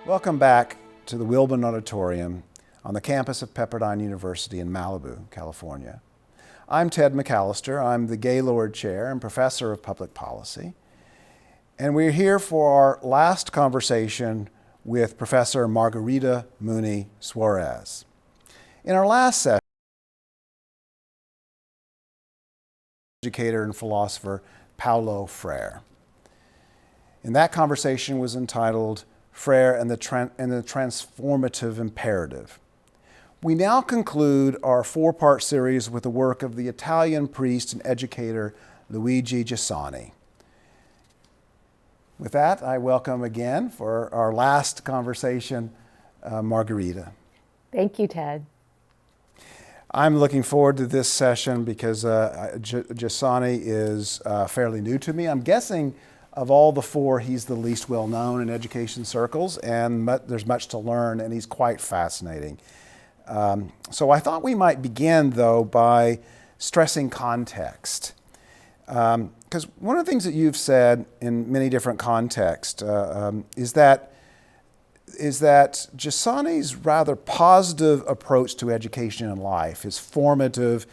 Welcome back to the Wilbon Auditorium on the campus of Pepperdine University in Malibu, California. I'm Ted McAllister. I'm the Gaylord Chair and Professor of Public Policy. And we're here for our last conversation with Professor Margarita Mooney Suarez. In our last session, educator and philosopher Paulo Freire. And that conversation was entitled Freire and the Transformative Imperative. We now conclude our four-part series with the work of the Italian priest and educator Luigi Giussani. With that, I welcome again for our last conversation, Margarita. Thank you, Ted. I'm looking forward to this session because Giussani is fairly new to me. I'm guessing of all the four, he's the least well known in education circles, and there's much to learn, and he's quite fascinating. So I thought we might begin, though, by stressing context. Because one of the things that you've said in many different contexts is that Giussani's rather positive approach to education and life, his formative,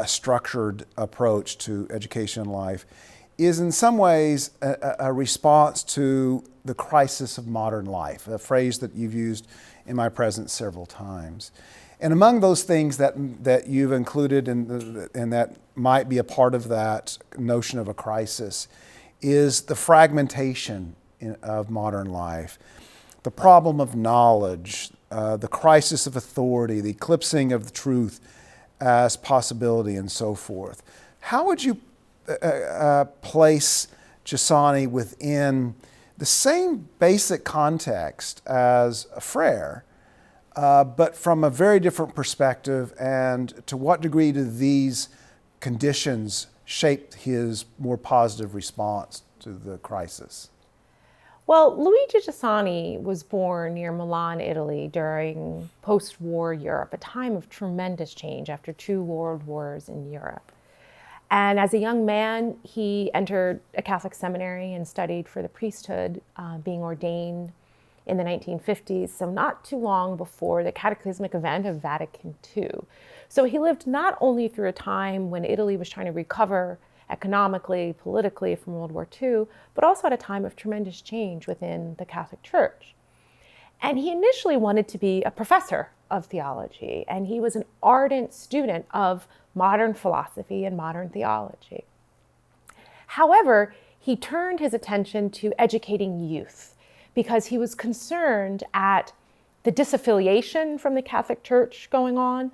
structured approach to education and life, is in some ways a response to the crisis of modern life, a phrase that you've used in my presence several times. And among those things that you've included and that might be a part of that notion of a crisis is the fragmentation of modern life, the problem of knowledge, the crisis of authority, the eclipsing of the truth as possibility, and so forth. How would you place Giussani within the same basic context as Freire, but from a very different perspective, and to what degree do these conditions shape his more positive response to the crisis? Well, Luigi Giussani was born near Milan, Italy during post-war Europe, a time of tremendous change after two world wars in Europe. And as a young man, he entered a Catholic seminary and studied for the priesthood, being ordained in the 1950s, so not too long before the cataclysmic event of Vatican II. So he lived not only through a time when Italy was trying to recover economically, politically from World War II, but also at a time of tremendous change within the Catholic Church. And he initially wanted to be a professor of theology, and he was an ardent student of modern philosophy and modern theology. However, he turned his attention to educating youth because he was concerned at the disaffiliation from the Catholic Church going on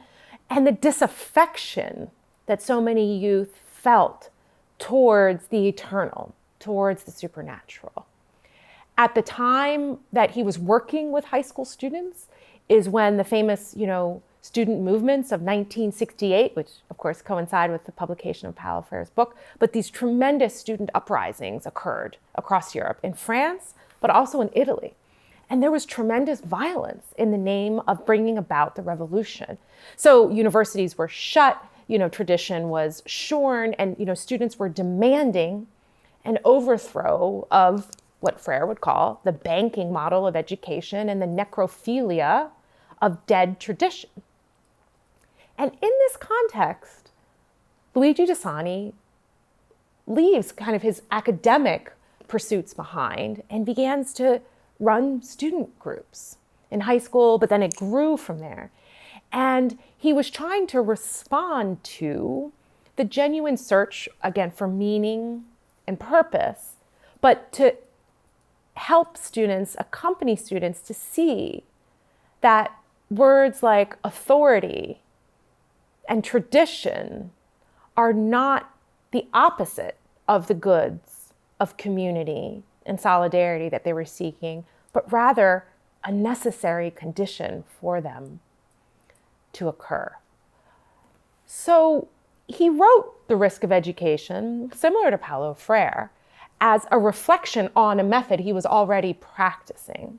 and the disaffection that so many youth felt towards the eternal, towards the supernatural. At the time that he was working with high school students is when the famous, student movements of 1968, which of course coincide with the publication of Paulo Freire's book, but these tremendous student uprisings occurred across Europe, in France, but also in Italy. And there was tremendous violence in the name of bringing about the revolution. So universities were shut, tradition was shorn, and students were demanding an overthrow of what Freire would call the banking model of education and the necrophilia of dead tradition. And in this context, Luigi Giussani leaves kind of his academic pursuits behind and begins to run student groups in high school, but then it grew from there. And he was trying to respond to the genuine search, again, for meaning and purpose, but to help students, accompany students to see that words like authority and tradition are not the opposite of the goods of community and solidarity that they were seeking, but rather a necessary condition for them to occur. So he wrote The Risk of Education, similar to Paulo Freire, as a reflection on a method he was already practicing.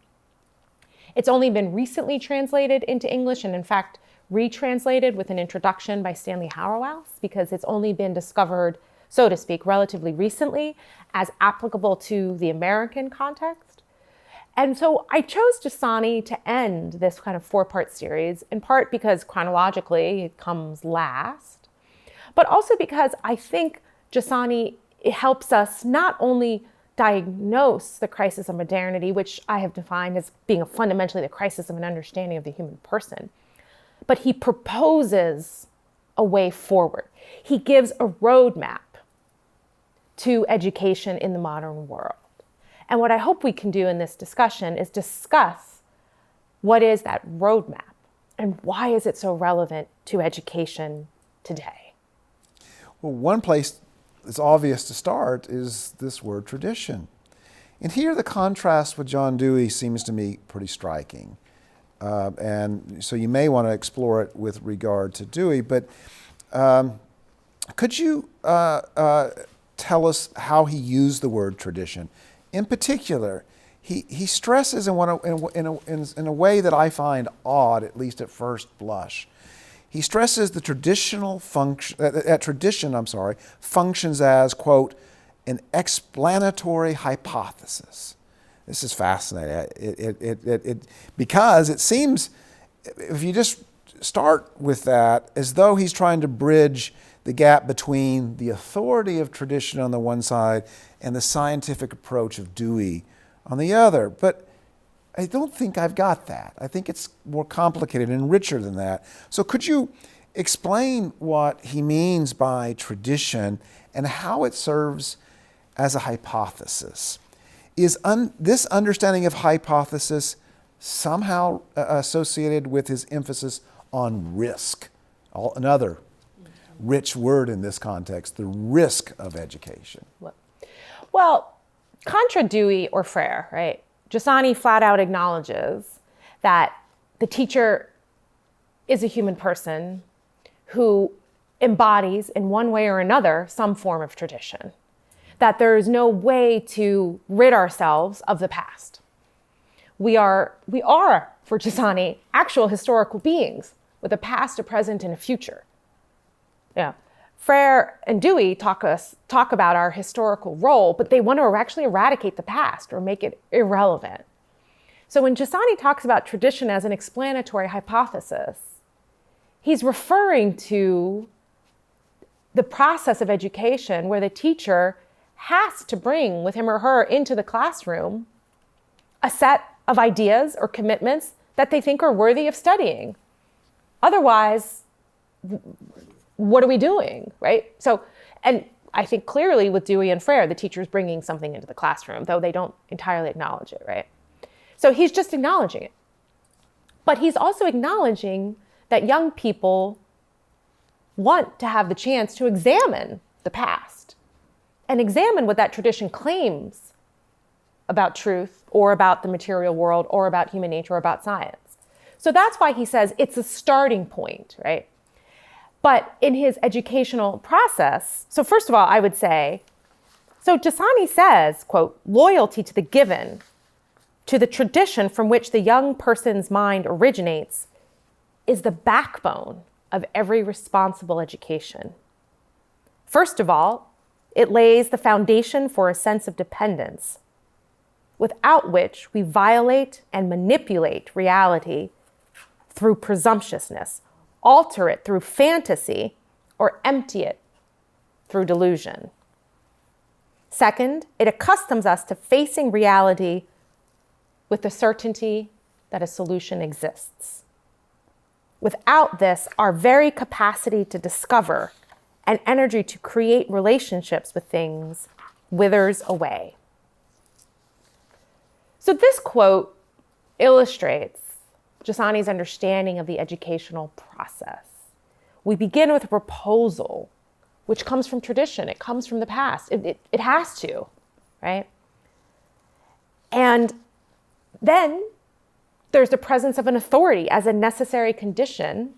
It's only been recently translated into English, and in fact, retranslated with an introduction by Stanley Hauerwas, because it's only been discovered, so to speak, relatively recently as applicable to the American context. And so I chose Giussani to end this kind of 4-part series, in part because chronologically it comes last, but also because I think Giussani helps us not only diagnose the crisis of modernity, which I have defined as being fundamentally the crisis of an understanding of the human person, but he proposes a way forward. He gives a roadmap to education in the modern world. And what I hope we can do in this discussion is discuss what is that roadmap and why is it so relevant to education today? Well, one place that's obvious to start is this word tradition. And here the contrast with John Dewey seems to me pretty striking. And so you may want to explore it with regard to Dewey, but could you tell us how he used the word tradition? In particular, he stresses in a way that I find odd, at least at first blush. He stresses the traditional function, that tradition functions as, quote, an explanatory hypothesis. This is fascinating. Because it seems, if you just start with that, as though he's trying to bridge the gap between the authority of tradition on the one side and the scientific approach of Dewey on the other. But I don't think I've got that. I think it's more complicated and richer than that. So could you explain what he means by tradition and how it serves as a hypothesis? Is this understanding of hypothesis somehow associated with his emphasis on risk? Another rich word in this context, the risk of education. Well, contra Dewey or Frere, right? Giussani flat out acknowledges that the teacher is a human person who embodies in one way or another some form of tradition, that there is no way to rid ourselves of the past. We are, for Giussani, actual historical beings with a past, a present, and a future. Yeah. Frere and Dewey talk about our historical role, but they want to actually eradicate the past or make it irrelevant. So when Giussani talks about tradition as an explanatory hypothesis, he's referring to the process of education where the teacher has to bring with him or her into the classroom a set of ideas or commitments that they think are worthy of studying. Otherwise, what are we doing, right? So, and I think clearly with Dewey and Frere, the teacher's bringing something into the classroom, though they don't entirely acknowledge it, right? So he's just acknowledging it. But he's also acknowledging that young people want to have the chance to examine the past and examine what that tradition claims about truth or about the material world or about human nature or about science. So that's why he says it's a starting point, right? But in his educational process, so first of all, I would say, so Giussani says, quote, loyalty to the given, to the tradition from which the young person's mind originates, is the backbone of every responsible education. First of all, it lays the foundation for a sense of dependence, without which we violate and manipulate reality through presumptuousness, alter it through fantasy, or empty it through delusion. Second, it accustoms us to facing reality with the certainty that a solution exists. Without this, our very capacity to discover and energy to create relationships with things withers away. So this quote illustrates Giussani's understanding of the educational process. We begin with a proposal, which comes from tradition. It comes from the past. It has to, right? And then there's the presence of an authority as a necessary condition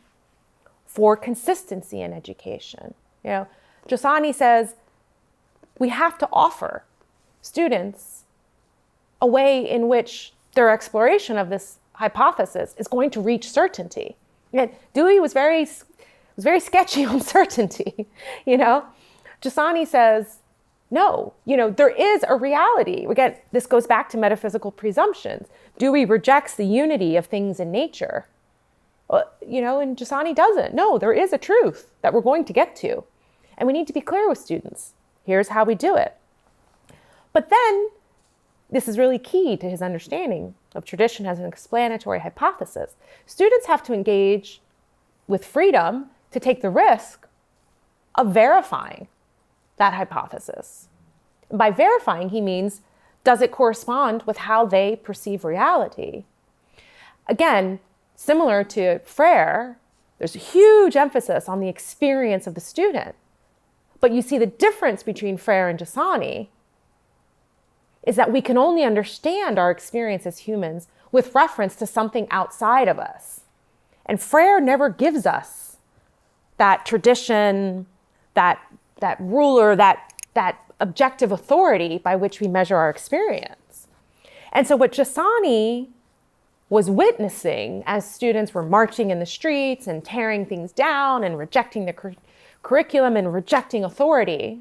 for consistency in education. You know, Giussani says we have to offer students a way in which their exploration of this hypothesis is going to reach certainty. And Dewey was very sketchy on certainty. You know, Giussani says no, there is a reality. Again, this goes back to metaphysical presumptions. Dewey rejects the unity of things in nature. And Giussani doesn't. No, there is a truth that we're going to get to. And we need to be clear with students. Here's how we do it. But then, this is really key to his understanding of tradition as an explanatory hypothesis. Students have to engage with freedom to take the risk of verifying that hypothesis. By verifying, he means, does it correspond with how they perceive reality? Again, similar to Frere, there's a huge emphasis on the experience of the student. But you see the difference between Frere and Giussani is that we can only understand our experience as humans with reference to something outside of us. And Frere never gives us that tradition, that ruler, that objective authority by which we measure our experience. And so what Giussani was witnessing as students were marching in the streets and tearing things down and rejecting the curriculum and rejecting authority,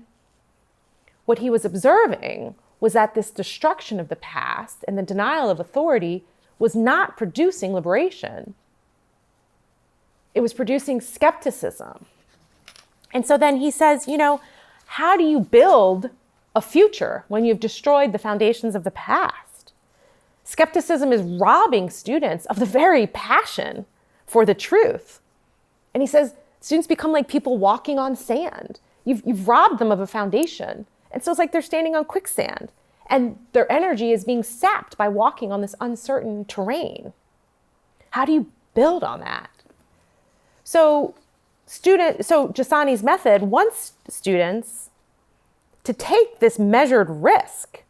what he was observing was that this destruction of the past and the denial of authority was not producing liberation. It was producing skepticism. And so then he says, how do you build a future when you've destroyed the foundations of the past? Skepticism is robbing students of the very passion for the truth. And he says, students become like people walking on sand. You've robbed them of a foundation. And so it's like they're standing on quicksand. And their energy is being sapped by walking on this uncertain terrain. How do you build on that? So Giussani's method wants students to take this measured risk,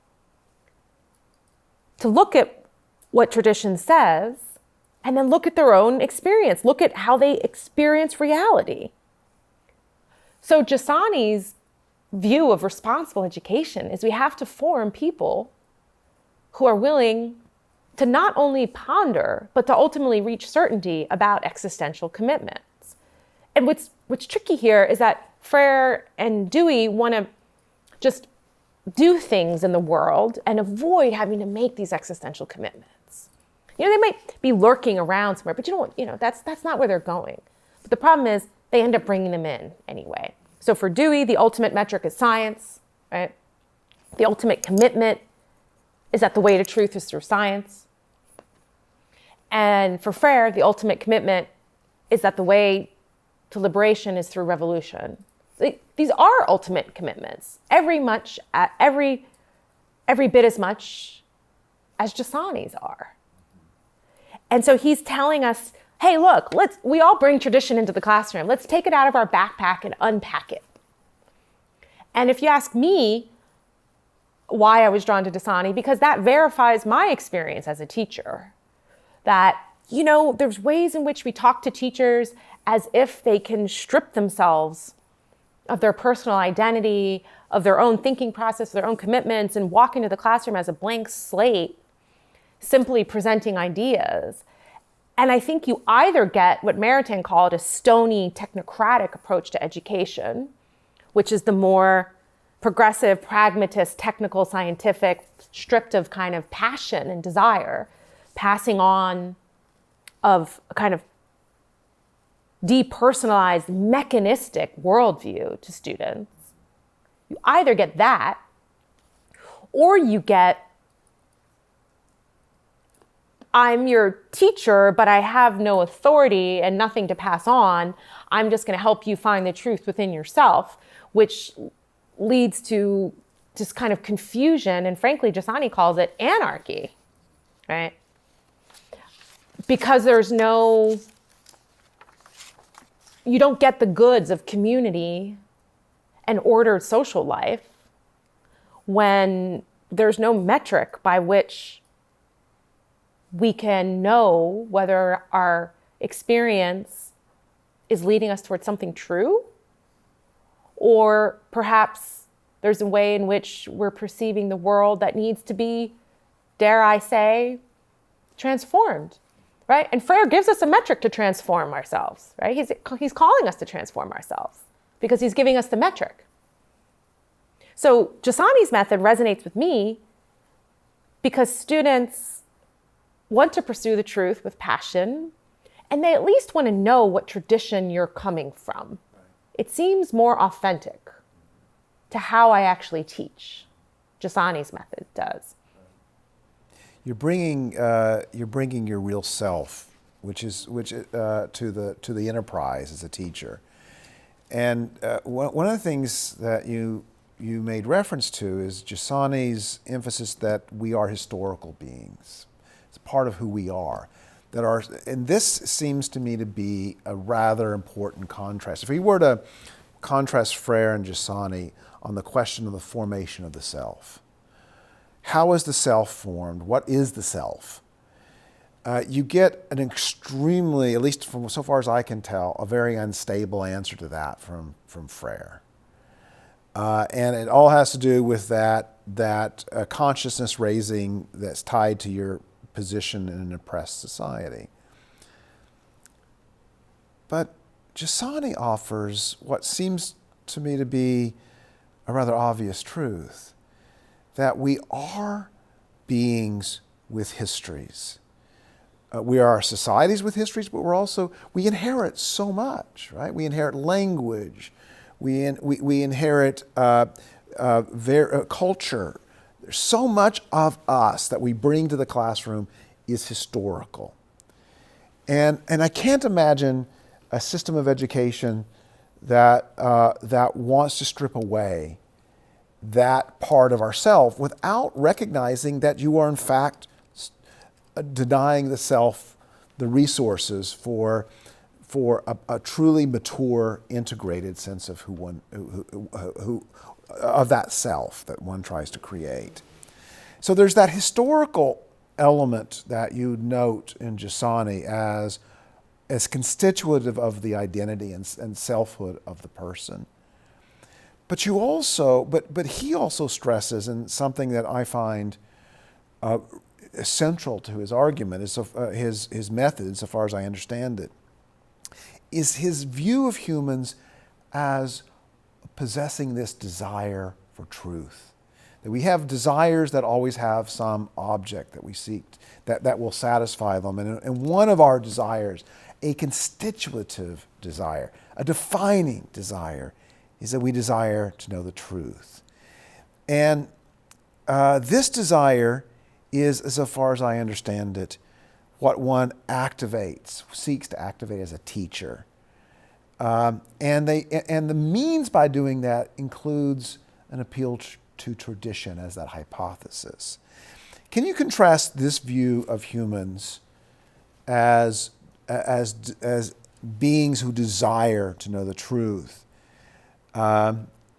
to look at what tradition says, and then look at their own experience, look at how they experience reality. So Giussani's view of responsible education is we have to form people who are willing to not only ponder, but to ultimately reach certainty about existential commitments. And what's tricky here is that Frere and Dewey want to just do things in the world and avoid having to make these existential commitments. They might be lurking around somewhere, but that's not where they're going. But the problem is they end up bringing them in anyway. So for Dewey, the ultimate metric is science, right? The ultimate commitment is that the way to truth is through science. And for Frere, the ultimate commitment is that the way to liberation is through revolution. These are ultimate commitments, every bit as much as Giussani's are. And so he's telling us, hey, look, we all bring tradition into the classroom. Let's take it out of our backpack and unpack it. And if you ask me why I was drawn to Giussani, because that verifies my experience as a teacher, that, there's ways in which we talk to teachers as if they can strip themselves of their personal identity, of their own thinking process, their own commitments, and walk into the classroom as a blank slate, simply presenting ideas. And I think you either get what Maritain called a stony, technocratic approach to education, which is the more progressive, pragmatist, technical, scientific, stripped of kind of passion and desire, passing on of a kind of depersonalized, mechanistic worldview to students. You either get that, or you get, I'm your teacher, but I have no authority and nothing to pass on. I'm just going to help you find the truth within yourself, which leads to just kind of confusion. And frankly, Giussani calls it anarchy, right? Because you don't get the goods of community and ordered social life when there's no metric by which we can know whether our experience is leading us towards something true, or perhaps there's a way in which we're perceiving the world that needs to be, dare I say, transformed, right? And Frere gives us a metric to transform ourselves, right? He's calling us to transform ourselves because he's giving us the metric. So Giussani's method resonates with me because students want to pursue the truth with passion, and they at least want to know what tradition you're coming from. It seems more authentic to how I actually teach. Giussani's method does. You're bringing your real self, which to the enterprise as a teacher. And one of the things that you made reference to is Giussani's emphasis that we are historical beings. It's part of who we are. And this seems to me to be a rather important contrast. If we were to contrast Frere and Giussani on the question of the formation of the self, how is the self formed? What is the self? You get an extremely, at least from so far as I can tell, a very unstable answer to that from Frere. And it all has to do with that consciousness raising that's tied to your position in an oppressed society. But Giussani offers what seems to me to be a rather obvious truth, that we are beings with histories. We are societies with histories, but we inherit so much, right? We inherit language, we inherit culture. There's so much of us that we bring to the classroom is historical. And I can't imagine a system of education that wants to strip away that part of ourself without recognizing that you are in fact denying the self the resources for a truly mature, integrated sense of of that self that one tries to create. So there's that historical element that you note in Giussani as constitutive of the identity and selfhood of the person. But he also stresses, and something that I find central to his argument, is his method, so far as I understand it, is his view of humans as possessing this desire for truth. That we have desires that always have some object that we seek, that will satisfy them. And one of our desires, a constitutive desire, a defining desire, is that we desire to know the truth. And this desire is, so far as I understand it, what one seeks to activate as a teacher. And the means by doing that includes an appeal to tradition as that hypothesis. Can you contrast this view of humans as beings who desire to know the truth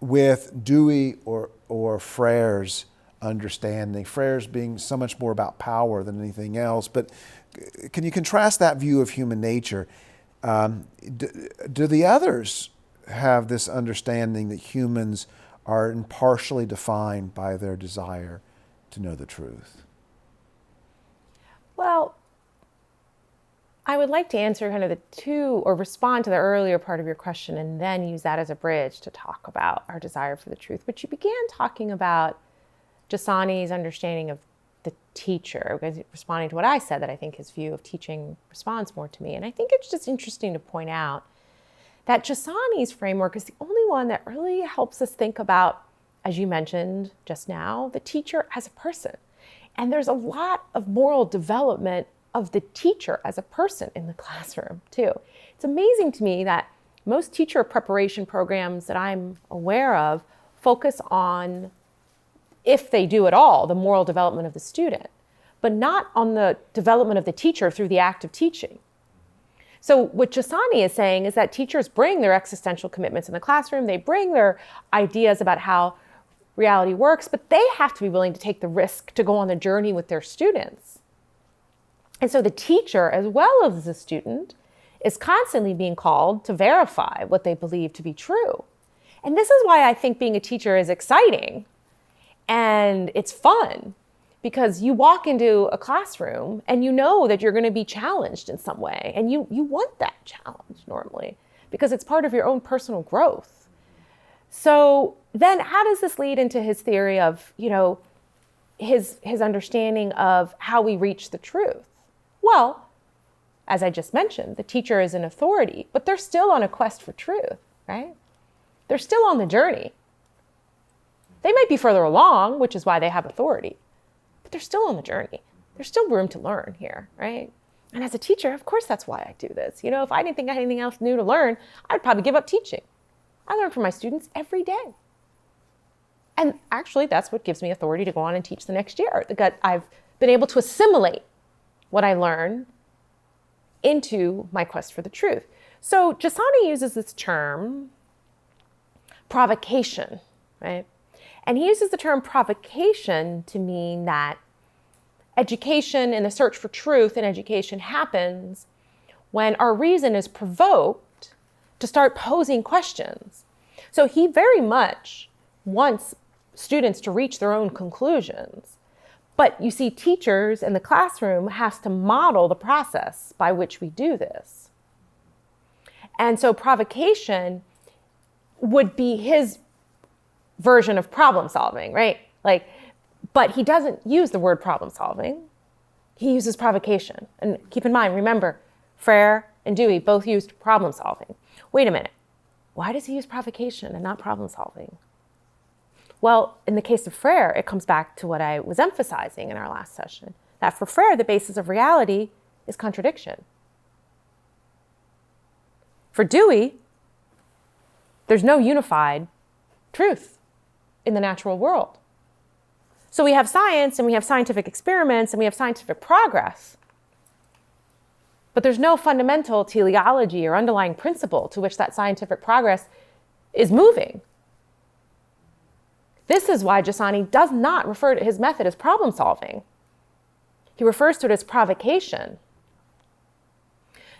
with Dewey or Frere's understanding? Frere's being so much more about power than anything else, but can you contrast that view of human nature? Do the others have this understanding that humans are impartially defined by their desire to know the truth? Well, I would like to answer kind of the two, or respond to the earlier part of your question and then use that as a bridge to talk about our desire for the truth. But you began talking about Giussani's understanding of the teacher, because responding to what I said, that I think his view of teaching responds more to me. And I think it's just interesting to point out that Giussani's framework is the only one that really helps us think about, as you mentioned just now, the teacher as a person. And there's a lot of moral development of the teacher as a person in the classroom, too. It's amazing to me that most teacher preparation programs that I'm aware of focus on, if they do at all, the moral development of the student, but not on the development of the teacher through the act of teaching. So what Giussani is saying is that teachers bring their existential commitments in the classroom, they bring their ideas about how reality works, but they have to be willing to take the risk to go on the journey with their students. And so the teacher, as well as the student, is constantly being called to verify what they believe to be true. And this is why I think being a teacher is exciting and it's fun, because you walk into a classroom and you know that you're going to be challenged in some way. And you want that challenge normally because it's part of your own personal growth. So then how does this lead into his theory of, his understanding of how we reach the truth? Well, as I just mentioned, the teacher is an authority, but they're still on a quest for truth, right? They're still on the journey. They might be further along, which is why they have authority, but they're still on the journey. There's still room to learn here, right? And as a teacher, of course, that's why I do this. If I didn't think I had anything else new to learn, I'd probably give up teaching. I learn from my students every day. And actually, that's what gives me authority to go on and teach the next year. I've been able to assimilate what I learn into my quest for the truth. So Giussani uses this term, provocation, right? And he uses the term provocation to mean that education and the search for truth in education happens when our reason is provoked to start posing questions. So he very much wants students to reach their own conclusions. But you see, teachers in the classroom has to model the process by which we do this. And so provocation would be his version of problem solving, right? But he doesn't use the word problem solving. He uses provocation. And keep in mind, remember, Frere and Dewey both used problem solving. Wait a minute. Why does he use provocation and not problem solving? Well, in the case of Frere, it comes back to what I was emphasizing in our last session, that for Frere, the basis of reality is contradiction. For Dewey, there's no unified truth in the natural world. So we have science and we have scientific experiments and we have scientific progress, but there's no fundamental teleology or underlying principle to which that scientific progress is moving. This is why Giussani does not refer to his method as problem solving. He refers to it as provocation,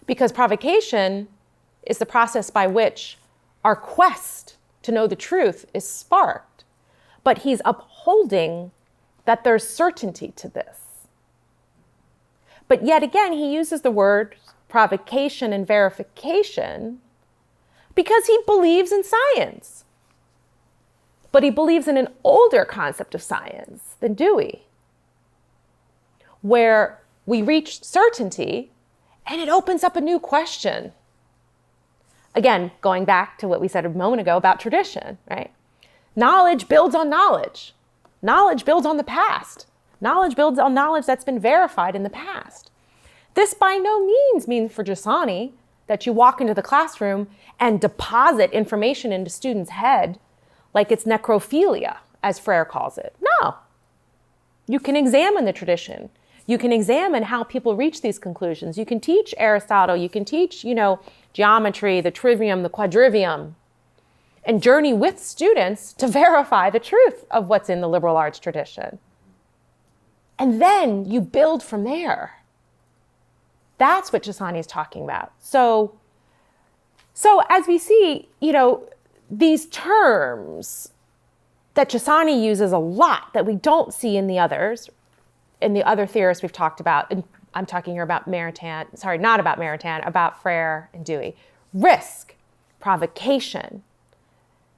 because provocation is the process by which our quest to know the truth is sparked, but he's upholding that there's certainty to this. But yet again, he uses the word provocation and verification because he believes in science. But he believes in an older concept of science than Dewey, where we reach certainty and it opens up a new question. Again, going back to what we said a moment ago about tradition, right? Knowledge builds on knowledge. Knowledge builds on the past. Knowledge builds on knowledge that's been verified in the past. This by no means for Giussani that you walk into the classroom and deposit information into students' head like it's necrophilia, as Frere calls it. No. You can examine the tradition. You can examine how people reach these conclusions. You can teach Aristotle. You can teach, geometry, the trivium, the quadrivium, and journey with students to verify the truth of what's in the liberal arts tradition. And then you build from there. That's what Giussani is talking about. So as we see, these terms that Giussani uses a lot that we don't see in the others, in the other theorists we've talked about, and I'm talking here about not about Maritain, about Frere and Dewey. Risk, provocation,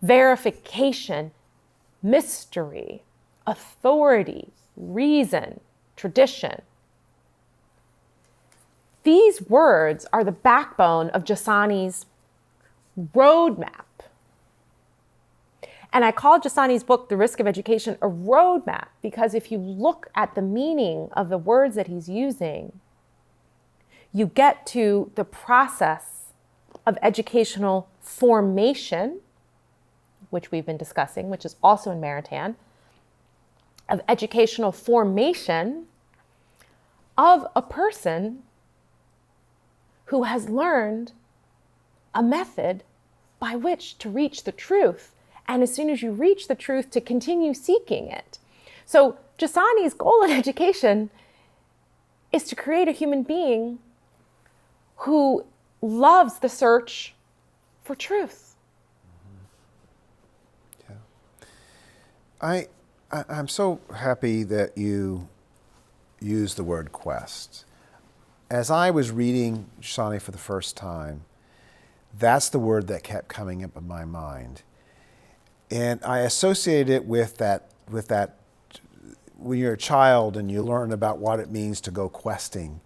verification, mystery, authority, reason, tradition. These words are the backbone of Giussani's roadmap. And I call Giussani's book, The Risk of Education, a roadmap because if you look at the meaning of the words that he's using, you get to the process of educational formation, which we've been discussing, which is also in Maritain, of educational formation of a person who has learned a method by which to reach the truth. And as soon as you reach the truth, to continue seeking it. So Giussani's goal in education is to create a human being who loves the search for truth. Yeah. I'm so happy that you used the word quest. As I was reading Giussani for the first time, that's the word that kept coming up in my mind. And I associate it with that when you're a child and you learn about what it means to go questing,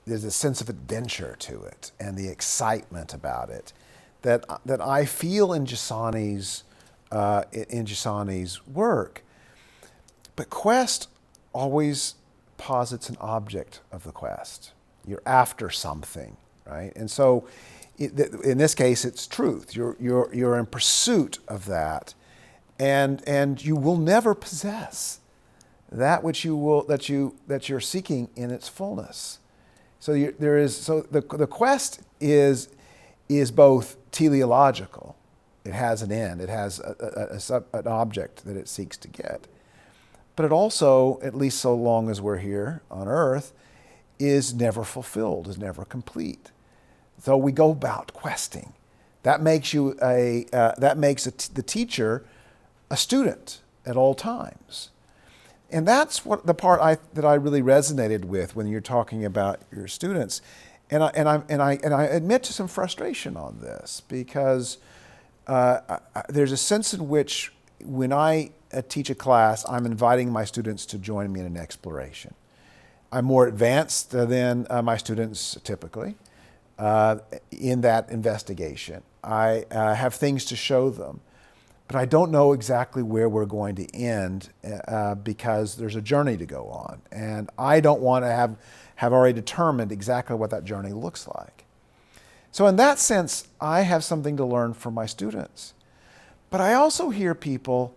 there's a sense of adventure to it and the excitement about it that I feel in Giussani's work. But quest always posits an object of the quest. You're after something, right? And so, in this case, it's truth. You're in pursuit of that, and you will never possess that which that you're seeking in its fullness. So the quest is both teleological. It has an end. It has an object that it seeks to get. But it also, at least so long as we're here on earth, is never fulfilled, is never complete. So we go about questing. That makes the teacher a student at all times. And that's what the part that I really resonated with when you're talking about your students. And I admit to some frustration on this because there's a sense in which when I teach a class, I'm inviting my students to join me in an exploration. I'm more advanced than my students typically in that investigation. I have things to show them, but I don't know exactly where we're going to end because there's a journey to go on. And I don't want to have already determined exactly what that journey looks like. So in that sense, I have something to learn from my students. But I also hear people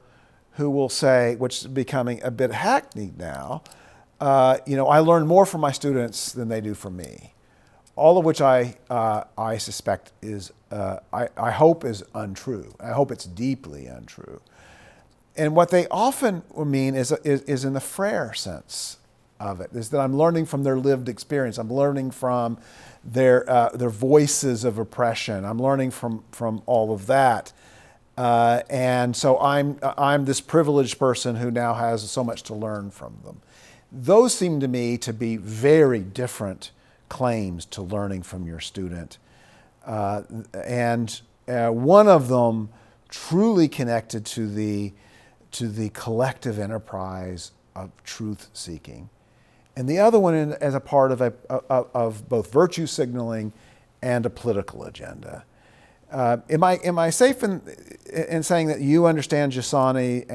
who will say, which is becoming a bit hackneyed now, I learn more from my students than they do from me. All of which I suspect is, I hope is untrue. I hope it's deeply untrue. And what they often mean is in the Frere sense of it, is that I'm learning from their lived experience. I'm learning from their voices of oppression. I'm learning from all of that. And so I'm this privileged person who now has so much to learn from them. Those seem to me to be very different claims to learning from your student. And one of them truly connected to the collective enterprise of truth seeking. And the other one as a part of both virtue signaling and a political agenda. Am I safe in saying that you understand Giussani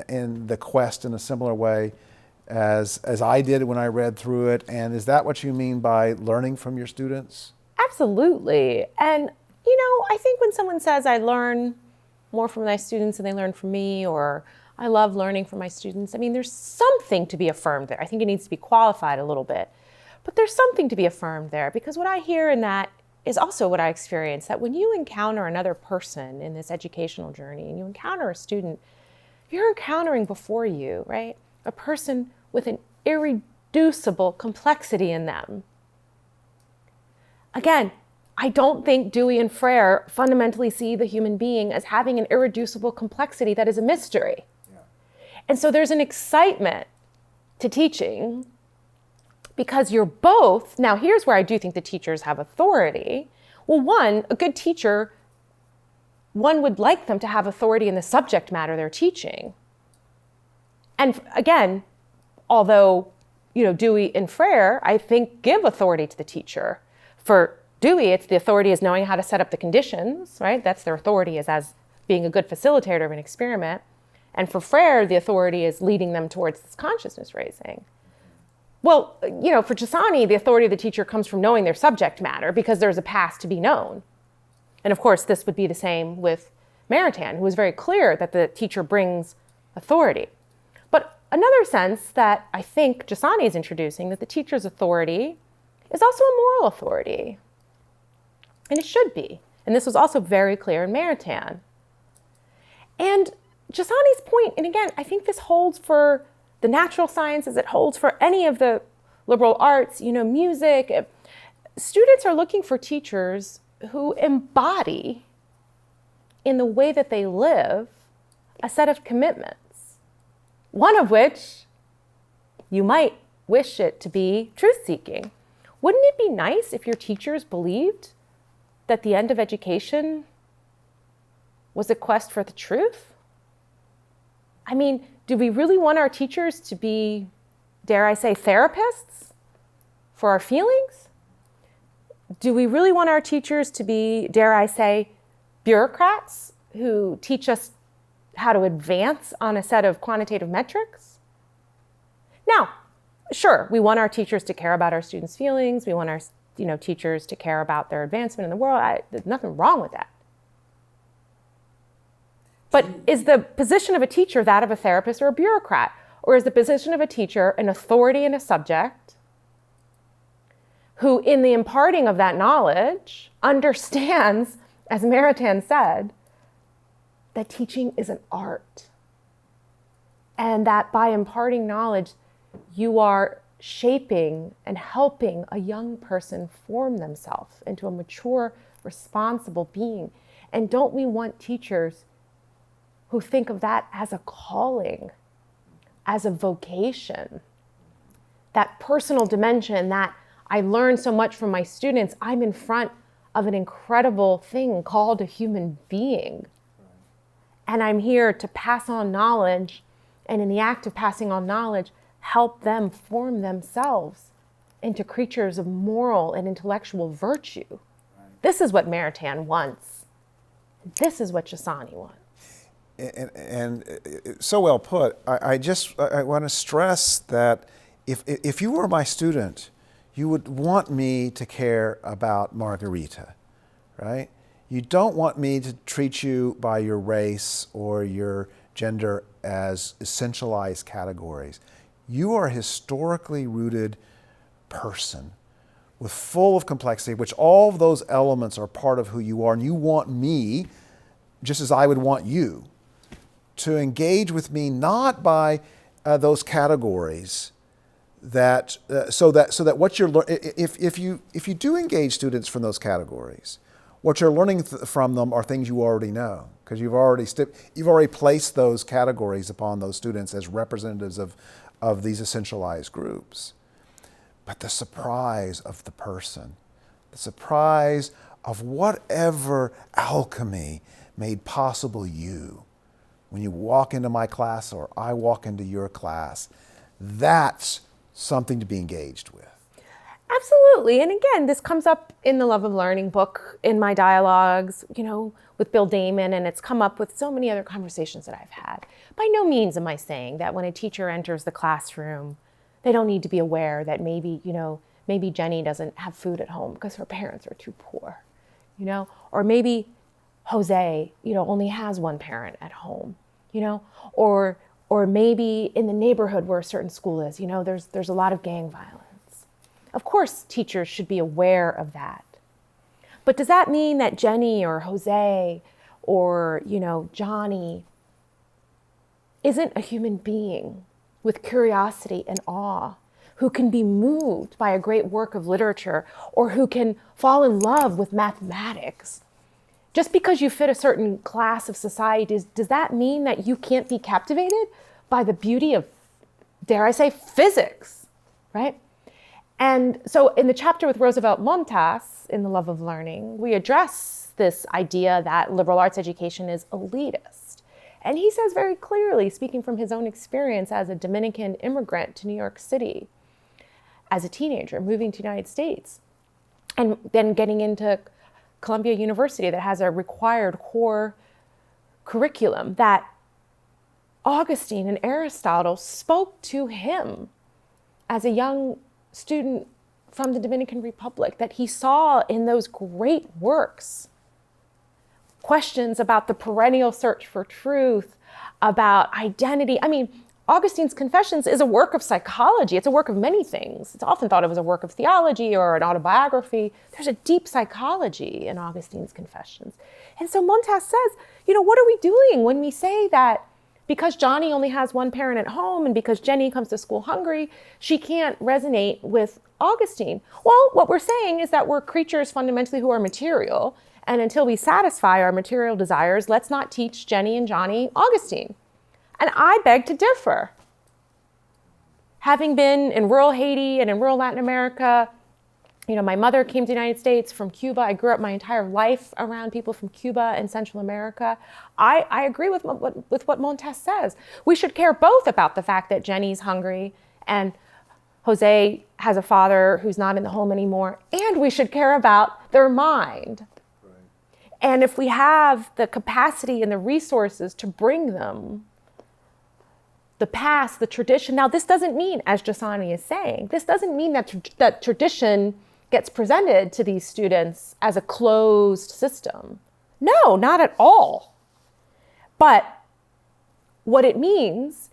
in the quest in a similar way as I did when I read through it? And is that what you mean by learning from your students? Absolutely. And, I think when someone says I learn more from my students than they learn from me, or I love learning from my students, there's something to be affirmed there. I think it needs to be qualified a little bit. But there's something to be affirmed there, because what I hear in that is also what I experience, that when you encounter another person in this educational journey and you encounter a student, you're encountering before you, right, a person with an irreducible complexity in them. Again, I don't think Dewey and Frere fundamentally see the human being as having an irreducible complexity that is a mystery. Yeah. And so there's an excitement to teaching because you're both, now here's where I do think the teachers have authority. Well, one, a good teacher, one would like them to have authority in the subject matter they're teaching. And again, although, Dewey and Frere, I think, give authority to the teacher. For Dewey, it's the authority is knowing how to set up the conditions, right? That's their authority as being a good facilitator of an experiment. And for Frere, the authority is leading them towards this consciousness raising. Well, for Giussani, the authority of the teacher comes from knowing their subject matter because there's a past to be known. And of course, this would be the same with Maritain, who is very clear that the teacher brings authority. But another sense that I think Giussani is introducing, that the teacher's authority is also a moral authority. And it should be. And this was also very clear in Maritain. And Giussani's point, and again, I think this holds for the natural sciences, it holds for any of the liberal arts, music. Students are looking for teachers who embody, in the way that they live, a set of commitments. One of which you might wish it to be truth-seeking. Wouldn't it be nice if your teachers believed that the end of education was a quest for the truth? I mean, do we really want our teachers to be, dare I say, therapists for our feelings? Do we really want our teachers to be, dare I say, bureaucrats who teach us how to advance on a set of quantitative metrics? Now, sure, we want our teachers to care about our students' feelings. We want our teachers to care about their advancement in the world. There's nothing wrong with that. But is the position of a teacher that of a therapist or a bureaucrat? Or is the position of a teacher an authority in a subject who, in the imparting of that knowledge, understands, as Maritain said, that teaching is an art, and that by imparting knowledge, you are shaping and helping a young person form themselves into a mature, responsible being? And don't we want teachers who think of that as a calling, as a vocation, that personal dimension, that I learn so much from my students, I'm in front of an incredible thing called a human being. And I'm here to pass on knowledge, and in the act of passing on knowledge, help them form themselves into creatures of moral and intellectual virtue. Right. This is what Maritain wants. This is what Giussani wants. And so well put. I want to stress that if you were my student, you would want me to care about Margarita, right? You don't want me to treat you by your race or your gender as essentialized categories. You are a historically rooted person with full of complexity, which all of those elements are part of who you are, and you want me, just as I would want you, to engage with me not by those categories that so that what you're if you do engage students from those categories, what you're learning from them are things you already know, because you've already placed those categories upon those students as representatives of these essentialized groups. But the surprise of the person, the surprise of whatever alchemy made possible you, when you walk into my class or I walk into your class, that's something to be engaged with. Absolutely. And again, this comes up in the Love of Learning book, in my dialogues, with Bill Damon, and it's come up with so many other conversations that I've had. By no means am I saying that when a teacher enters the classroom, they don't need to be aware that maybe Jenny doesn't have food at home because her parents are too poor, or maybe Jose, only has one parent at home, or maybe in the neighborhood where a certain school is, there's a lot of gang violence. Of course, teachers should be aware of that. But does that mean that Jenny or Jose or, Johnny isn't a human being with curiosity and awe, who can be moved by a great work of literature, or who can fall in love with mathematics? Just because you fit a certain class of society, does that mean that you can't be captivated by the beauty of, dare I say, physics, right? And so in the chapter with Roosevelt Montas in The Love of Learning, we address this idea that liberal arts education is elitist. And he says very clearly, speaking from his own experience as a Dominican immigrant to New York City, as a teenager, moving to the United States, and then getting into Columbia University that has a required core curriculum, that Augustine and Aristotle spoke to him as a young student from the Dominican Republic, that he saw in those great works questions about the perennial search for truth, about identity. I mean, Augustine's Confessions is a work of psychology. It's a work of many things. It's often thought of as a work of theology or an autobiography. There's a deep psychology in Augustine's Confessions. And so Montas says, what are we doing when we say that because Johnny only has one parent at home and because Jenny comes to school hungry, she can't resonate with Augustine? Well, what we're saying is that we're creatures fundamentally who are material, and until we satisfy our material desires, let's not teach Jenny and Johnny Augustine. And I beg to differ. Having been in rural Haiti and in rural Latin America My mother came to the United States from Cuba. I grew up my entire life around people from Cuba and Central America. I agree with what Montes says. We should care both about the fact that Jenny's hungry and Jose has a father who's not in the home anymore, and we should care about their mind. Right. And if we have the capacity and the resources to bring them the past, the tradition. Now, this doesn't mean, as Giussani is saying, this doesn't mean that tradition gets presented to these students as a closed system. No, not at all. But what it means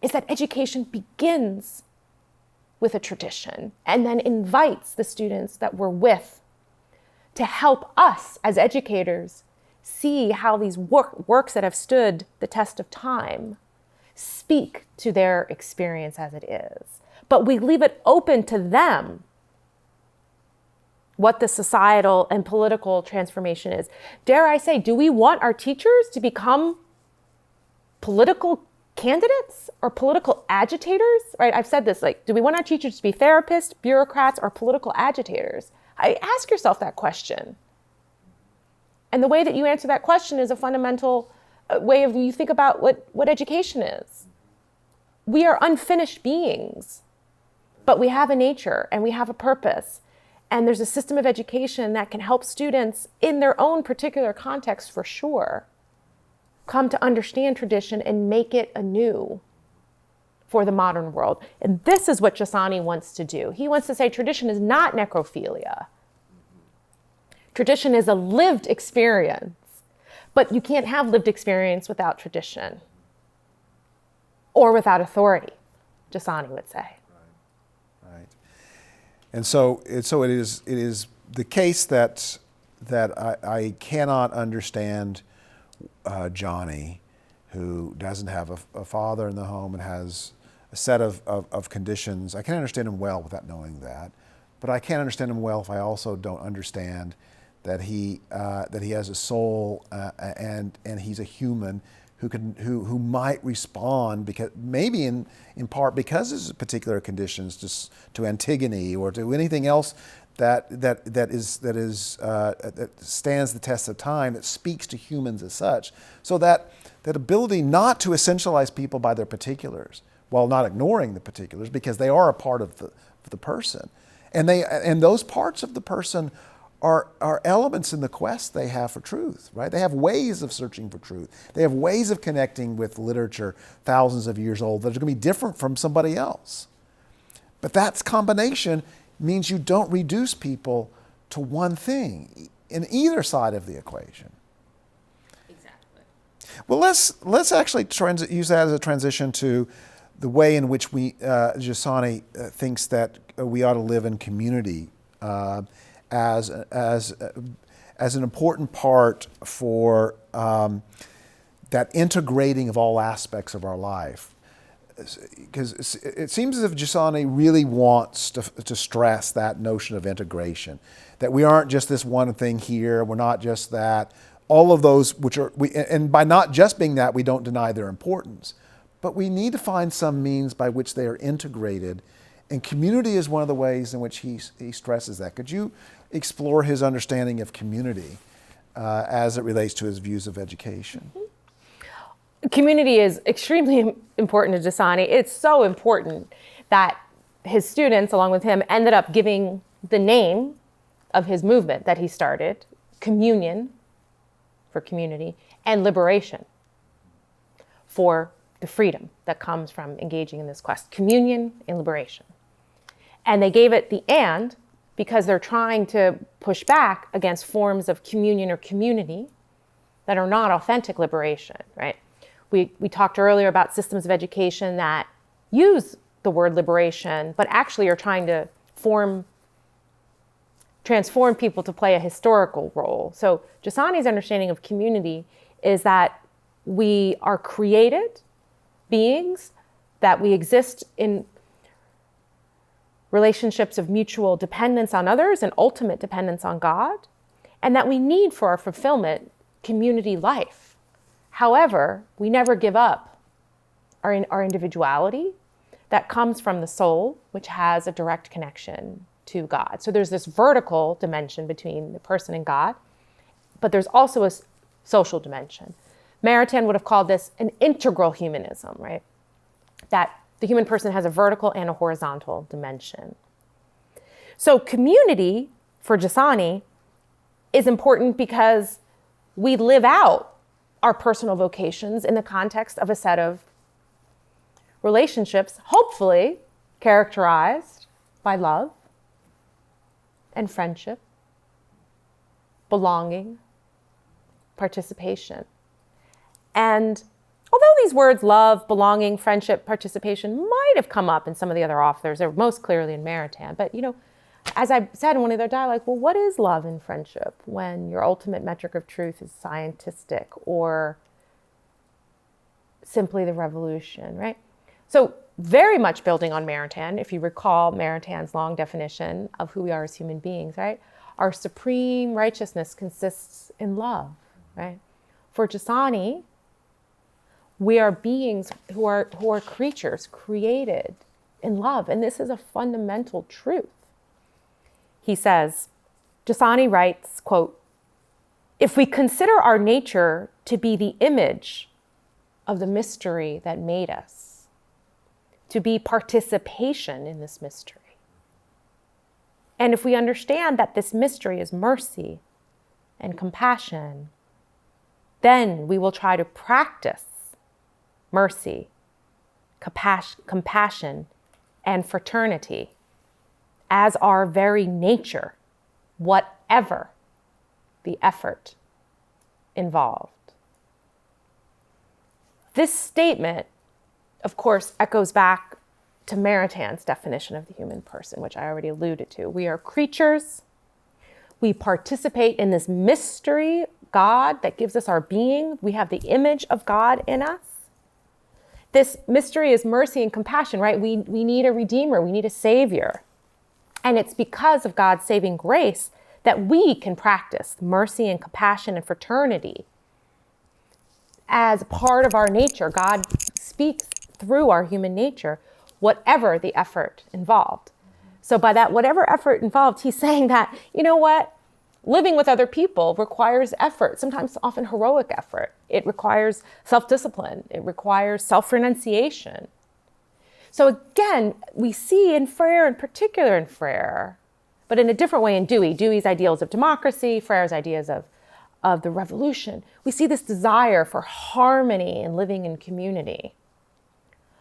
is that education begins with a tradition and then invites the students that we're with to help us as educators see how these works that have stood the test of time speak to their experience as it is. But we leave it open to them what the societal and political transformation is. Dare I say, do we want our teachers to become political candidates or political agitators? Right? I've said this, do we want our teachers to be therapists, bureaucrats, or political agitators? Ask yourself that question. And the way that you answer that question is a fundamental way of you think about what education is. We are unfinished beings, but we have a nature and we have a purpose. And there's a system of education that can help students in their own particular context, for sure, come to understand tradition and make it anew for the modern world. And this is what Giussani wants to do. He wants to say tradition is not necrophilia. Tradition is a lived experience, but you can't have lived experience without tradition or without authority, Giussani would say. Right. And so it is the case that I cannot understand Johnny, who doesn't have a father in the home and has a set of conditions. I can understand him well without knowing that, but I can't understand him well if I also don't understand that he has a soul and he's a human who might respond, because maybe in part because of his particular conditions to Antigone or to anything else that stands the test of time, that speaks to humans as such. So that ability not to essentialize people by their particulars, while not ignoring the particulars, because they are a part of the person, and those parts of the person are elements in the quest they have for truth, right? They have ways of searching for truth. They have ways of connecting with literature thousands of years old that are going to be different from somebody else. But that combination means you don't reduce people to one thing in either side of the equation. Exactly. Well, let's actually use that as a transition to the way in which Giussani thinks that we ought to live in community as an important part for that integrating of all aspects of our life. Because it seems as if Giussani really wants to stress that notion of integration, that we aren't just this one thing here, we're not just that. All of those and by not just being that, we don't deny their importance, but we need to find some means by which they are integrated, and community is one of the ways in which he stresses that. Could you explore his understanding of community as it relates to his views of education? Community is extremely important to Giussani. It's so important that his students, along with him, ended up giving the name of his movement that he started, communion for community, and liberation for the freedom that comes from engaging in this quest. Communion and liberation. And they gave it the "and" because they're trying to push back against forms of communion or community that are not authentic liberation, right? We talked earlier about systems of education that use the word liberation, but actually are trying to transform people to play a historical role. So Giussani's understanding of community is that we are created beings, that we exist in relationships of mutual dependence on others and ultimate dependence on God, and that we need for our fulfillment community life. However, we never give up our individuality that comes from the soul, which has a direct connection to God. So there's this vertical dimension between the person and God, but there's also a social dimension. Maritain would have called this an integral humanism, right? That the human person has a vertical and a horizontal dimension. So community, for Giussani, is important because we live out our personal vocations in the context of a set of relationships, hopefully characterized by love and friendship, belonging, participation. And although these words, love, belonging, friendship, participation, might have come up in some of the other authors, they're most clearly in Maritain. But, as I said in one of their dialogues, well, what is love and friendship when your ultimate metric of truth is scientistic or simply the revolution, right? So very much building on Maritain, if you recall Maritain's long definition of who we are as human beings, right? Our supreme righteousness consists in love, right? For Giussani, we are beings who are creatures created in love, and this is a fundamental truth. He says, Giussani writes, quote, "If we consider our nature to be the image of the mystery that made us, to be participation in this mystery, and if we understand that this mystery is mercy and compassion, then we will try to practice mercy, compassion, and fraternity as our very nature, whatever the effort involved." This statement, of course, echoes back to Maritain's definition of the human person, which I already alluded to. We are creatures. We participate in this mystery, God, that gives us our being. We have the image of God in us. This mystery is mercy and compassion, right? We need a redeemer. We need a savior. And it's because of God's saving grace that we can practice mercy and compassion and fraternity as part of our nature. God speaks through our human nature, whatever the effort involved. So by that, whatever effort involved, he's saying that, living with other people requires effort, sometimes often heroic effort. It requires self-discipline. It requires self-renunciation. So again, we see in Frere, in particular in Frere, but in a different way in Dewey, Dewey's ideals of democracy, Frere's ideas of the revolution, we see this desire for harmony and living in community.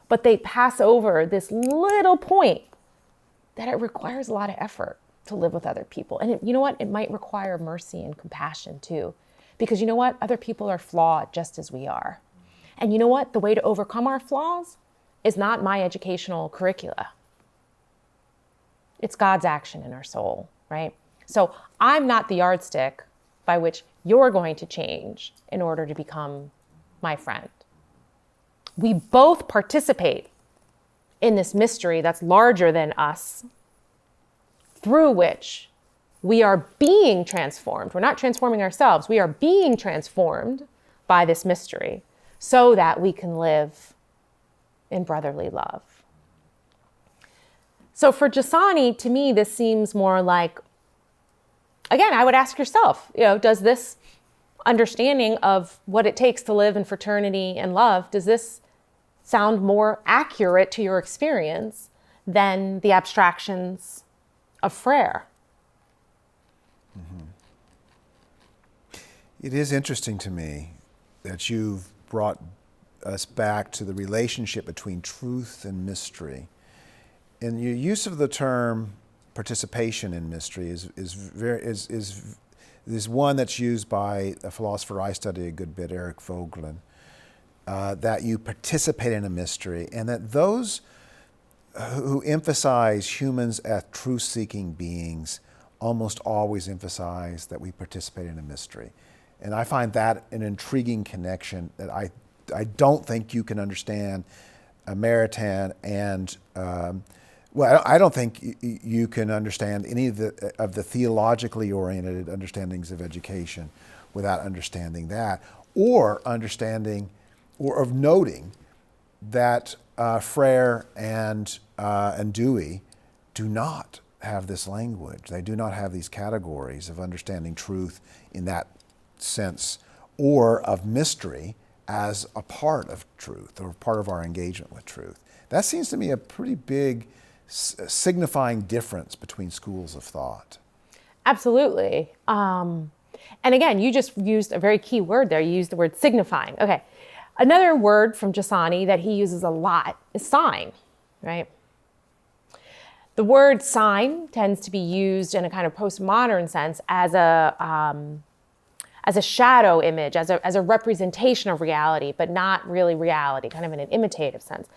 But they pass over this little point that it requires a lot of effort to live with other people. And you know what? It might require mercy and compassion too. Because you know what? Other people are flawed just as we are. And you know what? The way to overcome our flaws is not my educational curricula. It's God's action in our soul, right? So I'm not the yardstick by which you're going to change in order to become my friend. We both participate in this mystery that's larger than us, through which we are being transformed. We're not transforming ourselves. We are being transformed by this mystery so that we can live in brotherly love. So for Giussani, to me, this seems more like, again, I would ask yourself, does this understanding of what it takes to live in fraternity and love, does this sound more accurate to your experience than the abstractions of Frere? Mm-hmm. It is interesting to me that you've brought us back to the relationship between truth and mystery. And your use of the term participation in mystery is one that's used by a philosopher I study a good bit, Eric Vogelin, that you participate in a mystery, and that those who emphasize humans as truth-seeking beings almost always emphasize that we participate in a mystery. And I find that an intriguing connection that I don't think you can understand Maritain and, I don't think you can understand any of the theologically oriented understandings of education without understanding that, or understanding, or of noting that Frere and Dewey do not have this language. They do not have these categories of understanding truth in that sense, or of mystery as a part of truth or part of our engagement with truth. That seems to me a pretty big signifying difference between schools of thought. Absolutely. And again, you just used a very key word there. You used the word signifying. Okay. Another word from Giussani that he uses a lot is sign, right? The word sign tends to be used in a kind of postmodern sense as a shadow image, as a representation of reality, but not really reality, kind of in an imitative sense.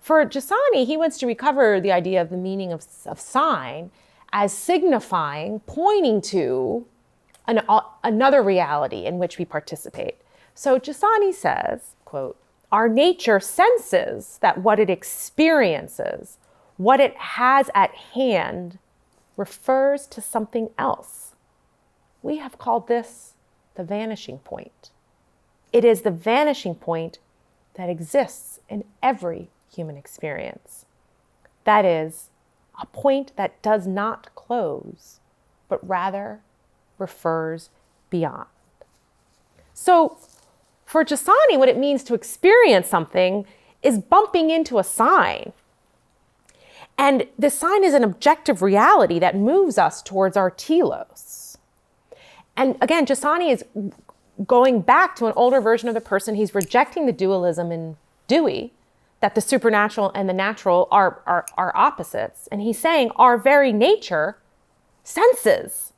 For Giussani, he wants to recover the idea of the meaning of sign as signifying, pointing to another reality in which we participate. So Giussani says, quote, "Our nature senses that what it experiences, what it has at hand, refers to something else. We have called this the vanishing point. It is the vanishing point that exists in every human experience. That is, a point that does not close, but rather refers beyond." So for Giussani, what it means to experience something is bumping into a sign. And the sign is an objective reality that moves us towards our telos. And again, Giussani is going back to an older version of the person. He's rejecting the dualism in Dewey, that the supernatural and the natural are opposites. And he's saying our very nature senses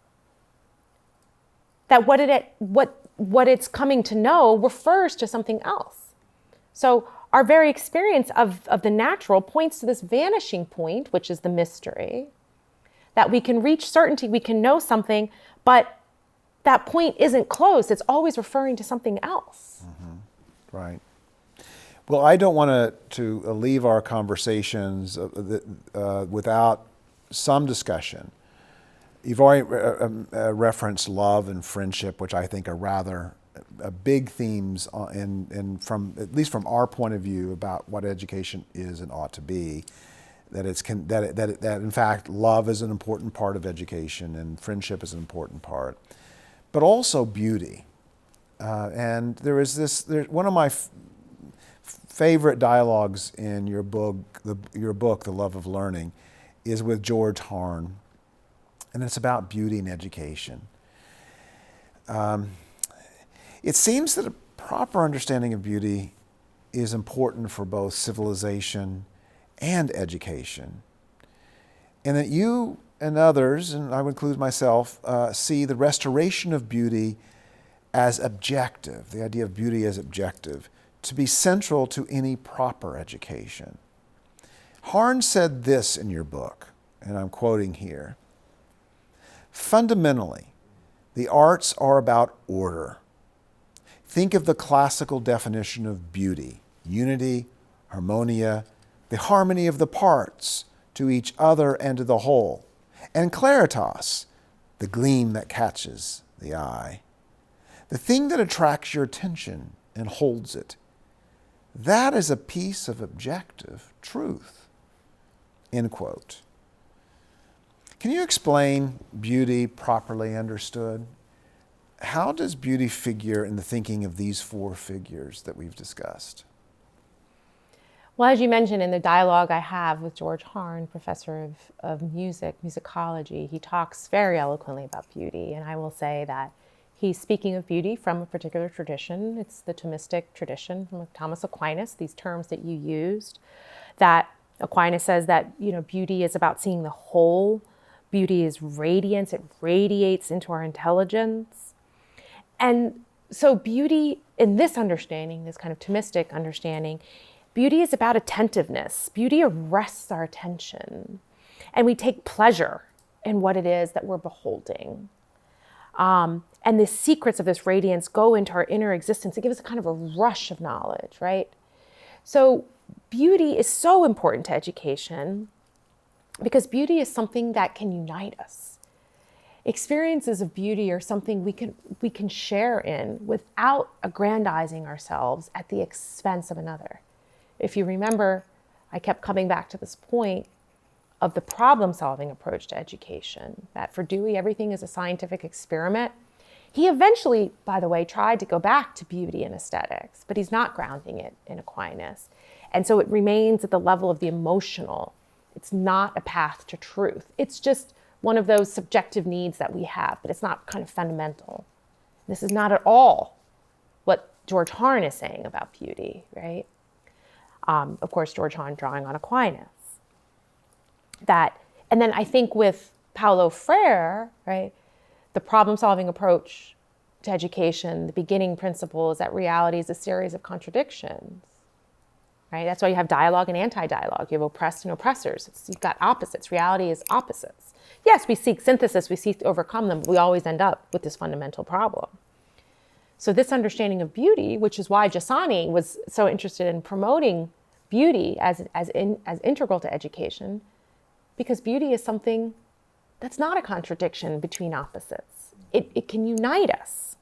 that what it's coming to know refers to something else. So our very experience of the natural points to this vanishing point, which is the mystery, that we can reach certainty, we can know something, but that point isn't closed. It's always referring to something else. Mm-hmm. Right. Well, I don't want to leave our conversations without some discussion. You've already referenced love and friendship, which I think are rather big themes, at least from our point of view about what education is and ought to be. That in fact love is an important part of education and friendship is an important part, but also beauty. And there is one of my favorite dialogues in your book, The Love of Learning, is with George Harn, and it's about beauty and education. It seems that a proper understanding of beauty is important for both civilization and education, and that you and others, and I would include myself, see the restoration of beauty as objective, the idea of beauty as objective, to be central to any proper education. Harn said this in your book, and I'm quoting here: "Fundamentally, the arts are about order. Think of the classical definition of beauty: unity, harmonia, the harmony of the parts to each other and to the whole, and claritas, the gleam that catches the eye. The thing that attracts your attention and holds it. That is a piece of objective truth." End quote. Can you explain beauty properly understood? How does beauty figure in the thinking of these four figures that we've discussed? Well, as you mentioned in the dialogue I have with George Harn, professor of musicology, he talks very eloquently about beauty. And I will say that he's speaking of beauty from a particular tradition. It's the Thomistic tradition from Thomas Aquinas, these terms that you used, that Aquinas says that, beauty is about seeing the whole. Beauty is radiance. It radiates into our intelligence. And so beauty in this understanding, this kind of Thomistic understanding, beauty is about attentiveness. Beauty arrests our attention. And we take pleasure in what it is that we're beholding. And the secrets of this radiance go into our inner existence. It gives us a kind of a rush of knowledge, right? So beauty is so important to education because beauty is something that can unite us. Experiences of beauty are something we can share in without aggrandizing ourselves at the expense of another. If you remember, I kept coming back to this point of the problem-solving approach to education, that for Dewey, everything is a scientific experiment. He eventually, by the way, tried to go back to beauty and aesthetics, but he's not grounding it in Aquinas. And so it remains at the level of the emotional. It's not a path to truth. It's just one of those subjective needs that we have, but it's not kind of fundamental. This is not at all what George Hahn is saying about beauty, right? Of course, George Hahn drawing on Aquinas. And then I think with Paulo Freire, right, the problem-solving approach to education, the beginning principle is that reality is a series of contradictions, right? That's why you have dialogue and anti-dialogue. You have oppressed and oppressors. You've got opposites. Reality is opposites. Yes, we seek synthesis, we seek to overcome them, but we always end up with this fundamental problem. So this understanding of beauty, which is why Giussani was so interested in promoting beauty as integral to education, because beauty is something that's not a contradiction between opposites. It can unite us.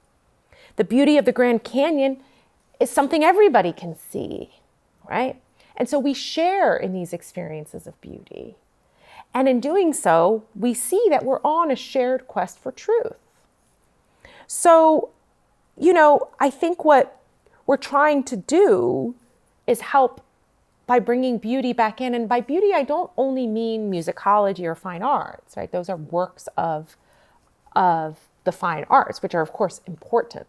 The beauty of the Grand Canyon is something everybody can see, right? And so we share in these experiences of beauty. And in doing so, we see that we're on a shared quest for truth. So, I think what we're trying to do is help by bringing beauty back in. And by beauty, I don't only mean musicology or fine arts, right? Those are works of the fine arts, which are, of course, important.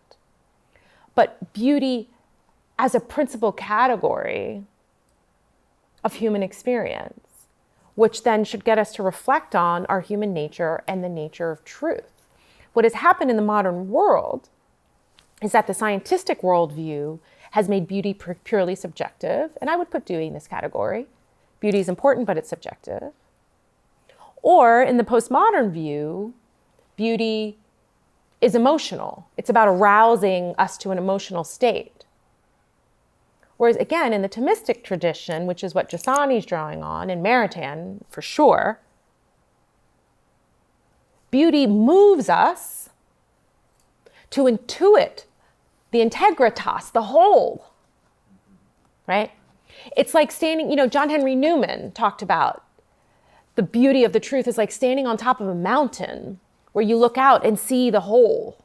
But beauty as a principal category of human experience, which then should get us to reflect on our human nature and the nature of truth. What has happened in the modern world is that the scientific worldview has made beauty purely subjective, and I would put Dewey in this category. Beauty is important, but it's subjective. Or in the postmodern view, beauty is emotional. It's about arousing us to an emotional state. Whereas again, in the Thomistic tradition, which is what Giussani's drawing on, and Maritain for sure, beauty moves us to intuit the integritas, the whole, right? It's like standing, John Henry Newman talked about the beauty of the truth is like standing on top of a mountain where you look out and see the whole.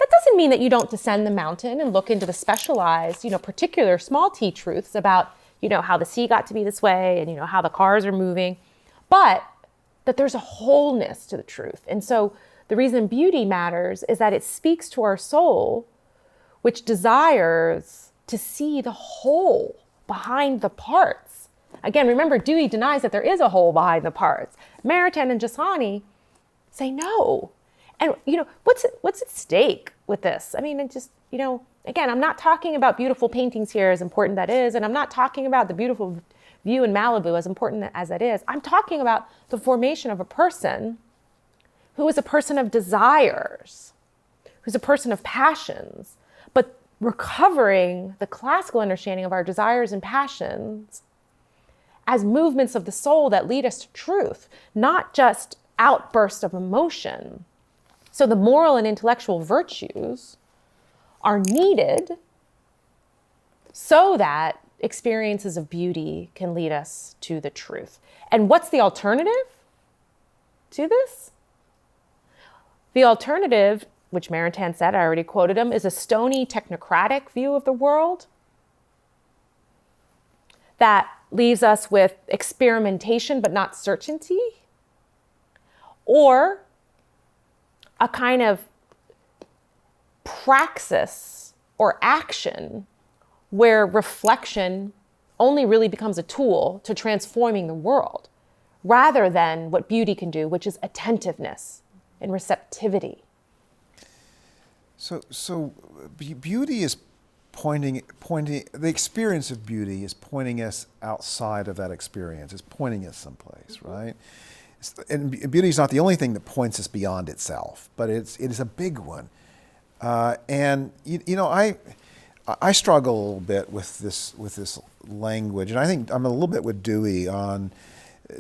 That doesn't mean that you don't descend the mountain and look into the specialized, particular small t truths about, how the sea got to be this way and, how the cars are moving, but that there's a wholeness to the truth. And so the reason beauty matters is that it speaks to our soul, which desires to see the whole behind the parts. Again, remember, Dewey denies that there is a whole behind the parts. Maritain and Giussani say no. And, what's at stake with this? I mean, it just, again, I'm not talking about beautiful paintings here, as important that is, and I'm not talking about the beautiful view in Malibu, as important as that is. I'm talking about the formation of a person who is a person of desires, who's a person of passions, but recovering the classical understanding of our desires and passions as movements of the soul that lead us to truth, not just outbursts of emotion. So the moral and intellectual virtues are needed so that experiences of beauty can lead us to the truth. And what's the alternative to this? The alternative, which Maritain said, I already quoted him, is a stony technocratic view of the world that leaves us with experimentation but not certainty, or a kind of praxis or action where reflection only really becomes a tool to transforming the world, rather than what beauty can do, which is attentiveness and receptivity. So beauty is pointing, the experience of beauty is pointing us outside of that experience. It's pointing us someplace, right? And beauty is not the only thing that points us beyond itself, but it is a big one. And I struggle a little bit with this language, and I think I'm a little bit with Dewey on.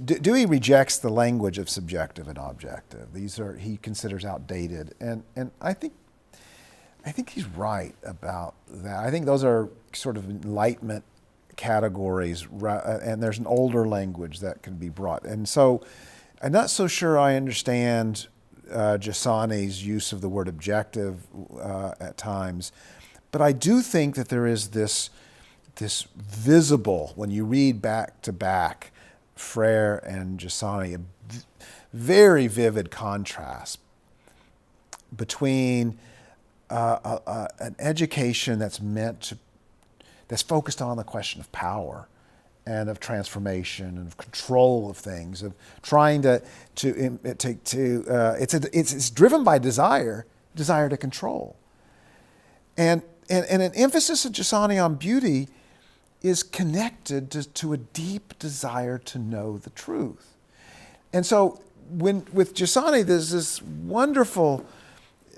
Dewey rejects the language of subjective and objective. He considers outdated, and I think he's right about that. I think those are sort of Enlightenment categories, and there's an older language that can be brought. And so I'm not so sure I understand Giussani's use of the word objective at times, but I do think that there is this visible, when you read back to back Frere and Giussani, a very vivid contrast between an education that's focused on the question of power and of transformation and of control of things, of trying it's driven by desire to control. And an emphasis of Giussani on beauty is connected to a deep desire to know the truth. And so with Giussani, there's this wonderful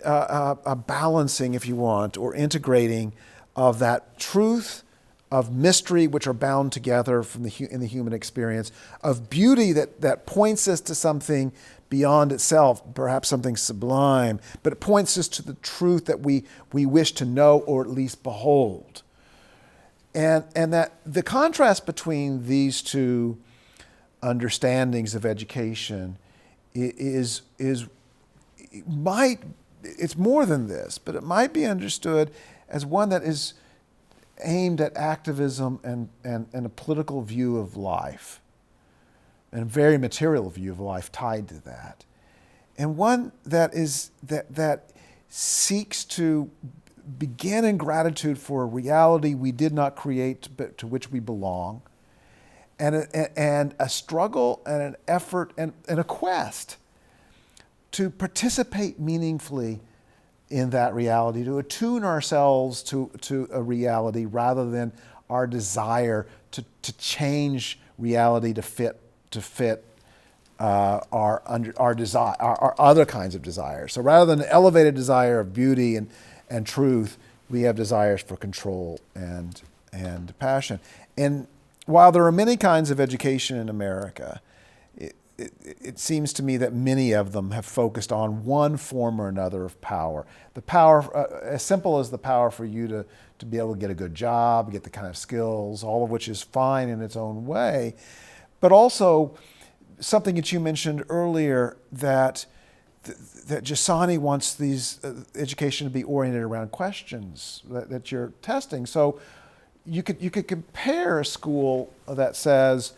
balancing, if you want, or integrating of that truth, of mystery, which are bound together in the human experience, of beauty that points us to something beyond itself, perhaps something sublime, but it points us to the truth that we wish to know or at least behold. And that the contrast between these two understandings of education it's more than this, but it might be understood as one that is aimed at activism and a political view of life, and a very material view of life tied to that, and one that seeks to begin in gratitude for a reality we did not create, but to which we belong, and a struggle and an effort and a quest to participate meaningfully in that reality, to attune ourselves to a reality rather than our desire to change reality to fit our other kinds of desires. So rather than an elevated desire of beauty and truth, we have desires for control and passion. And while there are many kinds of education in America, it seems to me that many of them have focused on one form or another of power. The power, as simple as the power for you to be able to get a good job, get the kind of skills, all of which is fine in its own way, but also something that you mentioned earlier, that Giussani wants these education to be oriented around questions that you're testing. So you could compare a school that says,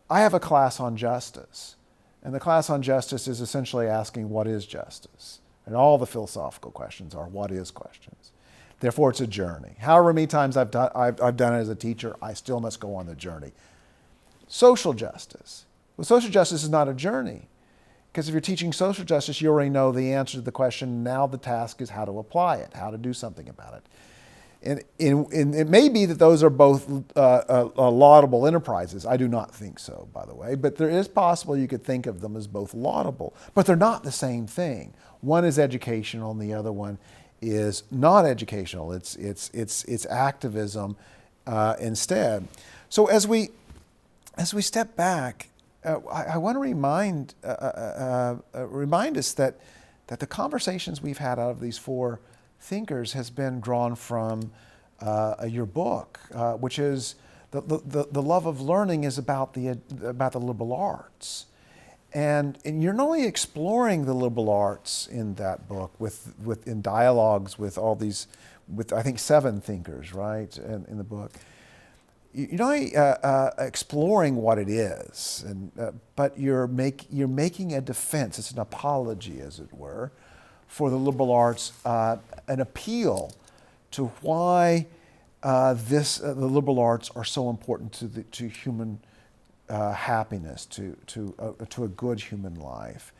I have a class on justice. And the class on justice is essentially asking, what is justice? And all the philosophical questions are what is questions. Therefore, it's a journey. However many times I've done it as a teacher, I still must go on the journey. Social justice. Well, social justice is not a journey. Because if you're teaching social justice, you already know the answer to the question. Now the task is how to apply it, how to do something about it. And it may be that those are both laudable enterprises. I do not think so, by the way. But there is possible you could think of them as both laudable. But they're not the same thing. One is educational and the other one is not educational. It's activism instead. So as we step back, I want to remind us that the conversations we've had out of these four thinkers has been drawn from your book, which is the love of learning is about the liberal arts, and you're not only exploring the liberal arts in that book in dialogues with all these, with I think 7 thinkers, right, in the book. You're not only exploring what it is, but you're making a defense. It's an apology, as it were, for the liberal arts, an appeal to why the liberal arts are so important to human happiness, to a good human life.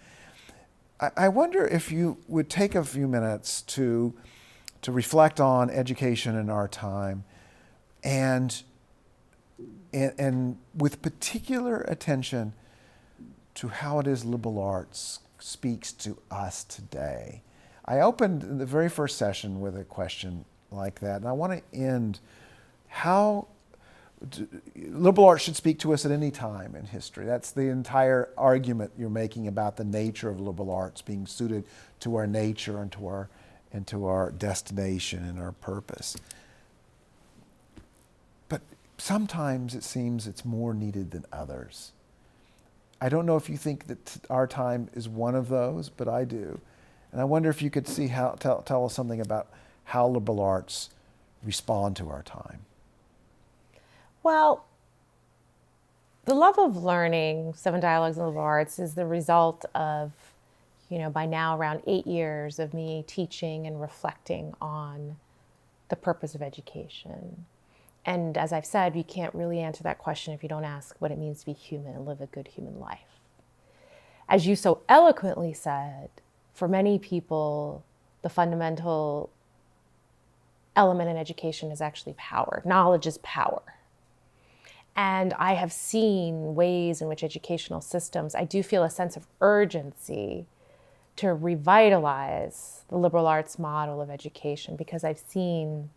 I wonder if you would take a few minutes to reflect on education in our time, and with particular attention to how it is liberal arts speaks to us today. I opened the very first session with a question like that, and I want to end how liberal arts should speak to us at any time in history. That's the entire argument you're making about the nature of liberal arts being suited to our nature and to our destination and our purpose. But sometimes it seems it's more needed than others. I don't know if you think that our time is one of those, but I do. And I wonder if you could tell us something about how liberal arts respond to our time. Well, the love of learning, Seven Dialogues in Liberal Arts, is the result of, by now around 8 years of me teaching and reflecting on the purpose of education. And as I've said, you can't really answer that question if you don't ask what it means to be human and live a good human life. As you so eloquently said, for many people, the fundamental element in education is actually power. Knowledge is power. And I have seen ways in which educational systems, I do feel a sense of urgency to revitalize the liberal arts model of education, because I've seen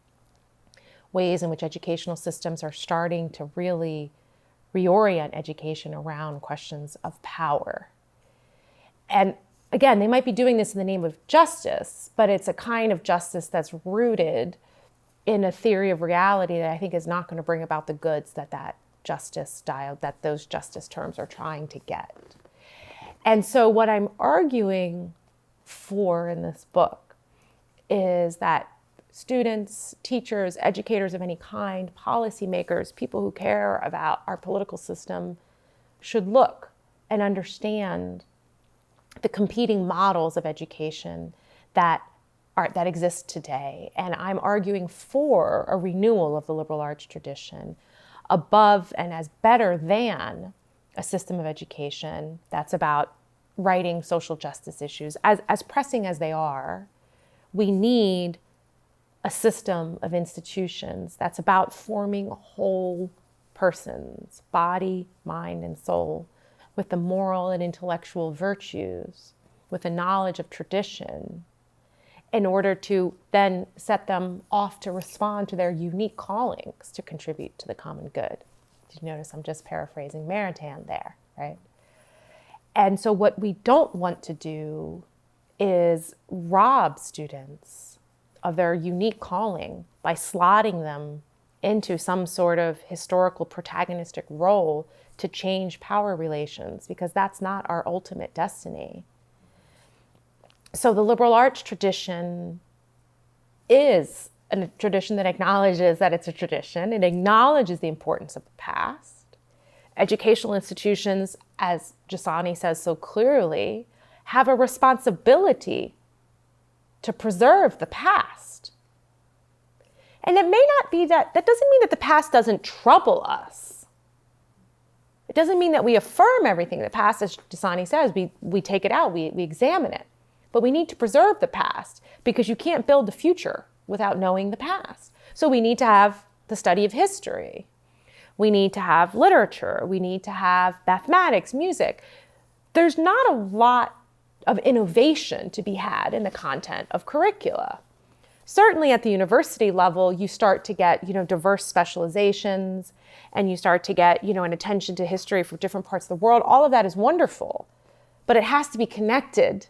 ways in which educational systems are starting to really reorient education around questions of power. And again, they might be doing this in the name of justice, but it's a kind of justice that's rooted in a theory of reality that I think is not going to bring about the goods that those justice terms are trying to get. And so what I'm arguing for in this book is that students, teachers, educators of any kind, policymakers, people who care about our political system should look and understand the competing models of education that exist today. And I'm arguing for a renewal of the liberal arts tradition above and as better than a system of education that's about writing social justice issues. As pressing as they are, we need a system of institutions that's about forming whole persons, body, mind, and soul, with the moral and intellectual virtues, with a knowledge of tradition, in order to then set them off to respond to their unique callings to contribute to the common good. Did you notice I'm just paraphrasing Maritain there, right? And so what we don't want to do is rob students of their unique calling by slotting them into some sort of historical protagonistic role to change power relations, because that's not our ultimate destiny. So the liberal arts tradition is a tradition that acknowledges that it's a tradition. It acknowledges the importance of the past. Educational institutions, as Giussani says so clearly, have a responsibility to preserve the past. And it may not be that doesn't mean that the past doesn't trouble us. It doesn't mean that we affirm everything in the past. As Giussani says, we take it out, we examine it. But we need to preserve the past, because you can't build the future without knowing the past. So we need to have the study of history. We need to have literature. We need to have mathematics, music. There's not a lot of innovation to be had in the content of curricula. Certainly at the university level, you start to get, diverse specializations, and you start to get, an attention to history from different parts of the world. All of that is wonderful, but it has to be connected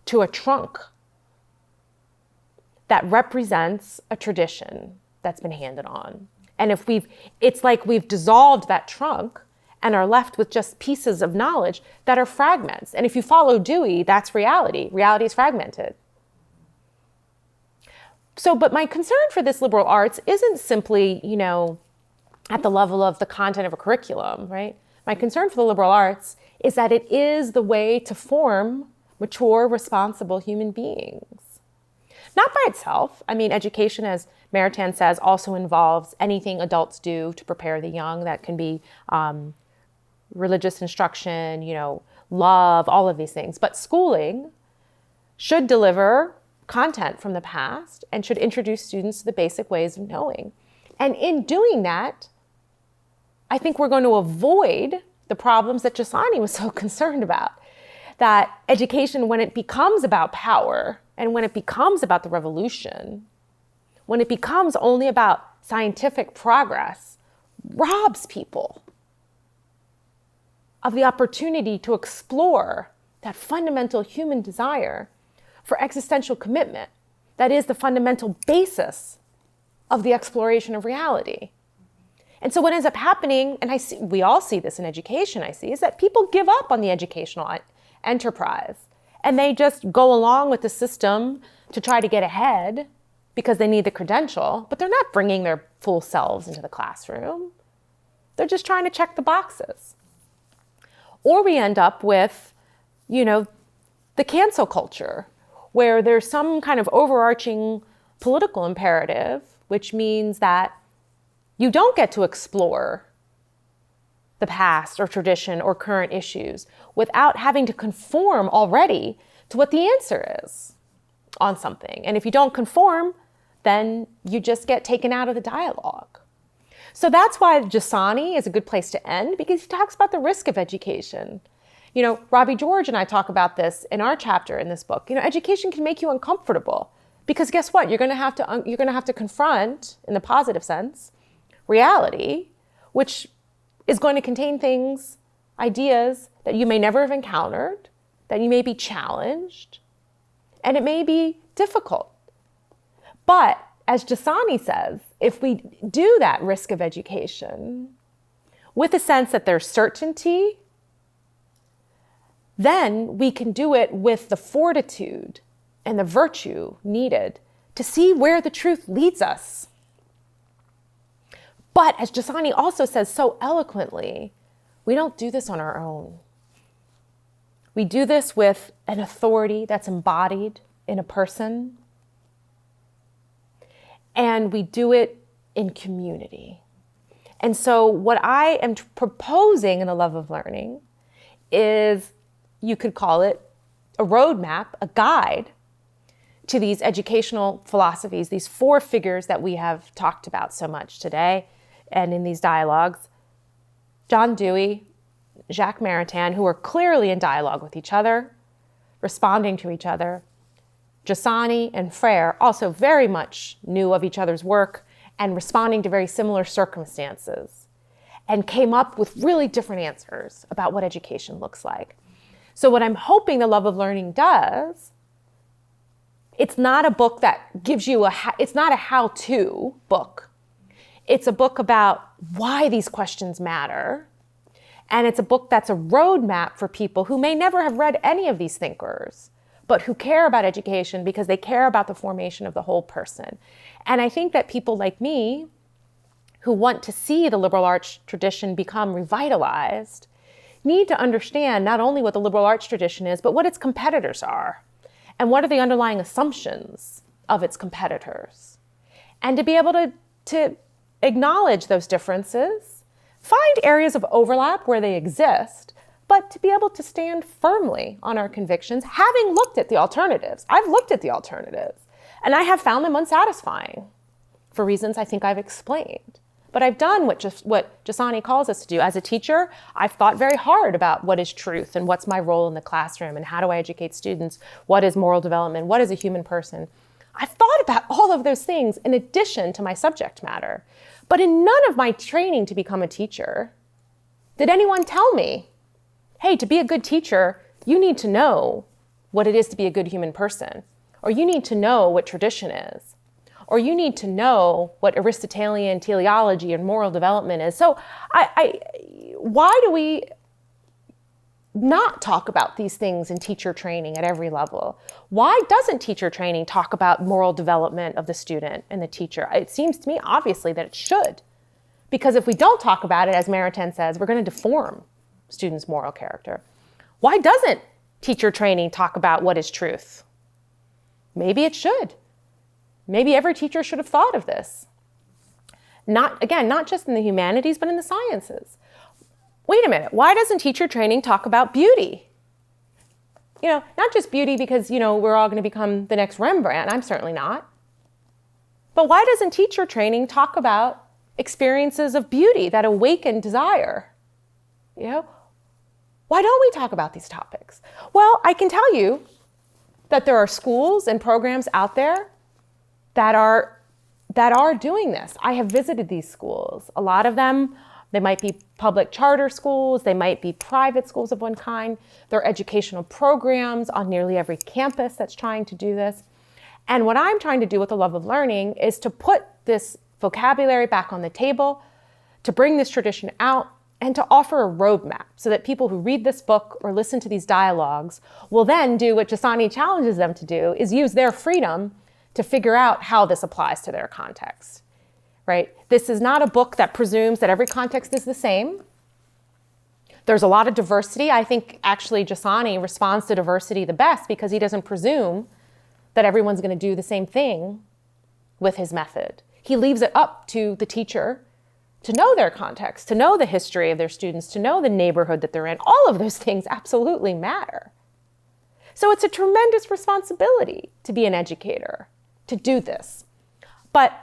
to a trunk that represents a tradition that's been handed on. And it's like we've dissolved that trunk and are left with just pieces of knowledge that are fragments. And if you follow Dewey, that's reality. Reality is fragmented. But my concern for this liberal arts isn't simply, at the level of the content of a curriculum, right? My concern for the liberal arts is that it is the way to form mature, responsible human beings. Not by itself. I mean, education, as Maritain says, also involves anything adults do to prepare the young. That can be religious instruction, love, all of these things. But schooling should deliver content from the past and should introduce students to the basic ways of knowing. And in doing that, I think we're going to avoid the problems that Giussani was so concerned about. That education, when it becomes about power and when it becomes about the revolution, when it becomes only about scientific progress, robs people of the opportunity to explore that fundamental human desire for existential commitment that is the fundamental basis of the exploration of reality. And so what ends up happening, and we all see this in education, is that people give up on the educational enterprise. And they just go along with the system to try to get ahead because they need the credential, but they're not bringing their full selves into the classroom. They're just trying to check the boxes. Or we end up with, the cancel culture, where there's some kind of overarching political imperative, which means that you don't get to explore the past or tradition or current issues without having to conform already to what the answer is on something. And if you don't conform, then you just get taken out of the dialogue. So that's why Giussani is a good place to end, because he talks about the risk of education. Robbie George and I talk about this in our chapter in this book. Education can make you uncomfortable because guess what? You're going to have to confront, in the positive sense, reality, which is going to contain things, ideas that you may never have encountered, that you may be challenged, and it may be difficult. But as Giussani says, if we do that risk of education with a sense that there's certainty, then we can do it with the fortitude and the virtue needed to see where the truth leads us. But as Giussani also says so eloquently, we don't do this on our own. We do this with an authority that's embodied in a person, and we do it in community. And so what I am proposing in the Love of Learning is, you could call it a roadmap, a guide to these educational philosophies, these four figures that we have talked about so much today and in these dialogues. John Dewey, Jacques Maritain, who are clearly in dialogue with each other, responding to each other. Giussani and Frere also very much knew of each other's work and responding to very similar circumstances, and came up with really different answers about what education looks like. So what I'm hoping the Love of Learning does, it's not a book that gives you it's not a how-to book. It's a book about why these questions matter. And it's a book that's a roadmap for people who may never have read any of these thinkers, but who care about education because they care about the formation of the whole person. And I think that people like me, who want to see the liberal arts tradition become revitalized, need to understand not only what the liberal arts tradition is, but what its competitors are, and what are the underlying assumptions of its competitors. And to be able to acknowledge those differences, find areas of overlap where they exist, but to be able to stand firmly on our convictions, having looked at the alternatives. I've looked at the alternatives, and I have found them unsatisfying for reasons I think I've explained. But I've done what Giussani calls us to do. As a teacher, I've thought very hard about what is truth and what's my role in the classroom and how do I educate students, what is moral development, what is a human person. I've thought about all of those things in addition to my subject matter. But in none of my training to become a teacher did anyone tell me, hey, to be a good teacher, you need to know what it is to be a good human person, or you need to know what tradition is, or you need to know what Aristotelian teleology and moral development is. So why do we not talk about these things in teacher training at every level? Why doesn't teacher training talk about moral development of the student and the teacher? It seems to me, obviously, that it should. Because if we don't talk about it, as Maritain says, we're going to deform students' moral character. Why doesn't teacher training talk about what is truth? Maybe it should. Maybe every teacher should have thought of this. Not just in the humanities, but in the sciences. Wait a minute, why doesn't teacher training talk about beauty? Not just beauty because, we're all going to become the next Rembrandt. I'm certainly not. But why doesn't teacher training talk about experiences of beauty that awaken desire? Why don't we talk about these topics? Well, I can tell you that there are schools and programs out there that are doing this. I have visited these schools. A lot of them, they might be public charter schools, they might be private schools of one kind. There are educational programs on nearly every campus that's trying to do this. And what I'm trying to do with the Love of Learning is to put this vocabulary back on the table, to bring this tradition out and to offer a roadmap so that people who read this book or listen to these dialogues will then do what Giussani challenges them to do, is use their freedom to figure out how this applies to their context, right? This is not a book that presumes that every context is the same. There's a lot of diversity. I think actually Giussani responds to diversity the best because he doesn't presume that everyone's going to do the same thing with his method. He leaves it up to the teacher to know their context, to know the history of their students, to know the neighborhood that they're in. All of those things absolutely matter. So it's a tremendous responsibility to be an educator, to do this. But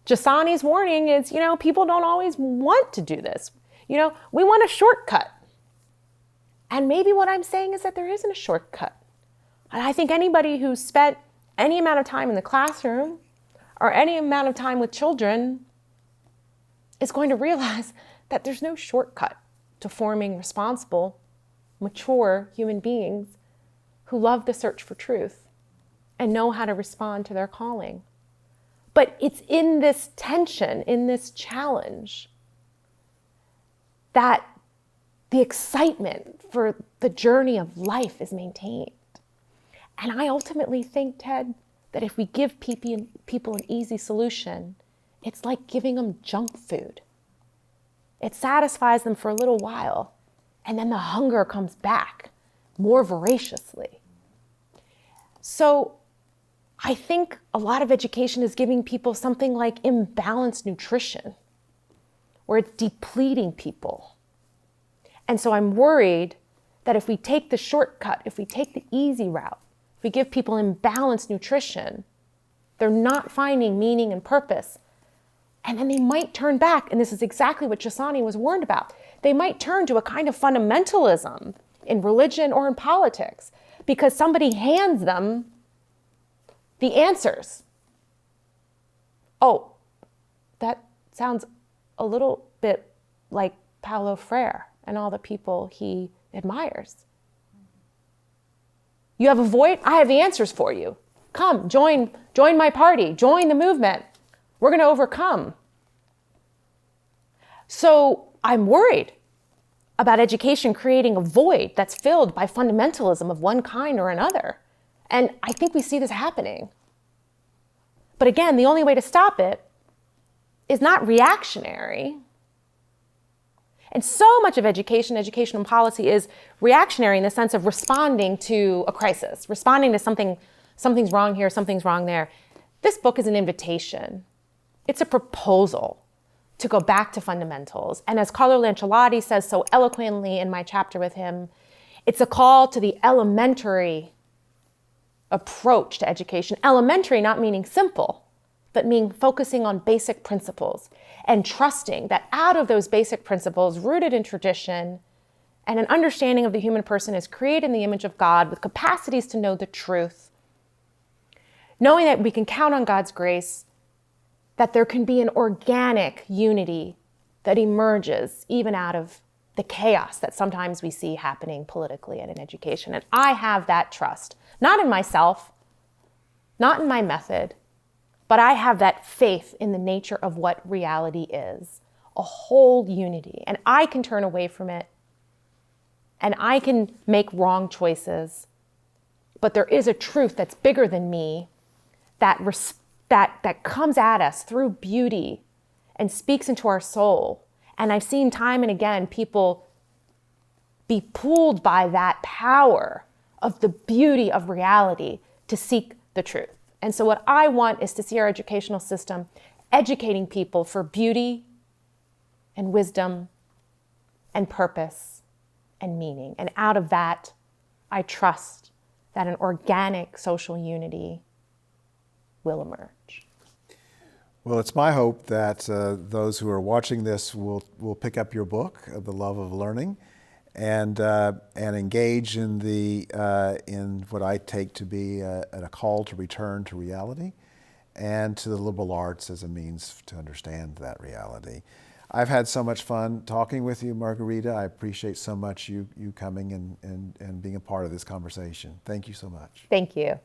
Giussani's warning is, people don't always want to do this. We want a shortcut. And maybe what I'm saying is that there isn't a shortcut. And I think anybody who's spent any amount of time in the classroom or any amount of time with children is going to realize that there's no shortcut to forming responsible, mature human beings who love the search for truth and know how to respond to their calling. But it's in this tension, in this challenge, that the excitement for the journey of life is maintained. And I ultimately think, Ted, that if we give people an easy solution, it's like giving them junk food. It satisfies them for a little while, and then the hunger comes back more voraciously. So I think a lot of education is giving people something like imbalanced nutrition, where it's depleting people. And so I'm worried that if we take the shortcut, if we take the easy route, if we give people imbalanced nutrition, they're not finding meaning and purpose. And then they might turn back, and this is exactly what Giussani was warned about. They might turn to a kind of fundamentalism in religion or in politics because somebody hands them the answers. Oh, that sounds a little bit like Paulo Freire and all the people he admires. You have a void? I have the answers for you. Come, join my party, join the movement. We're going to overcome. So I'm worried about education creating a void that's filled by fundamentalism of one kind or another. And I think we see this happening. But again, the only way to stop it is not reactionary. And so much of educational policy is reactionary in the sense of responding to a crisis, responding to something's wrong here, something's wrong there. This book is an invitation. It's a proposal to go back to fundamentals. And as Carlo Lanciolotti says so eloquently in my chapter with him, it's a call to the elementary approach to education. Elementary not meaning simple, but meaning focusing on basic principles and trusting that out of those basic principles rooted in tradition and an understanding of the human person is created in the image of God with capacities to know the truth, knowing that we can count on God's grace, that there can be an organic unity that emerges even out of the chaos that sometimes we see happening politically and in education. And I have that trust, not in myself, not in my method, but I have that faith in the nature of what reality is, a whole unity. And I can turn away from it, and I can make wrong choices, but there is a truth that's bigger than me that comes at us through beauty and speaks into our soul. And I've seen time and again people be pulled by that power of the beauty of reality to seek the truth. And so what I want is to see our educational system educating people for beauty and wisdom and purpose and meaning. And out of that, I trust that an organic social unity will emerge. Well, it's my hope that those who are watching this will pick up your book, The Love of Learning, and engage in in what I take to be a call to return to reality, and to the liberal arts as a means to understand that reality. I've had so much fun talking with you, Margarita. I appreciate so much you coming and being a part of this conversation. Thank you so much. Thank you.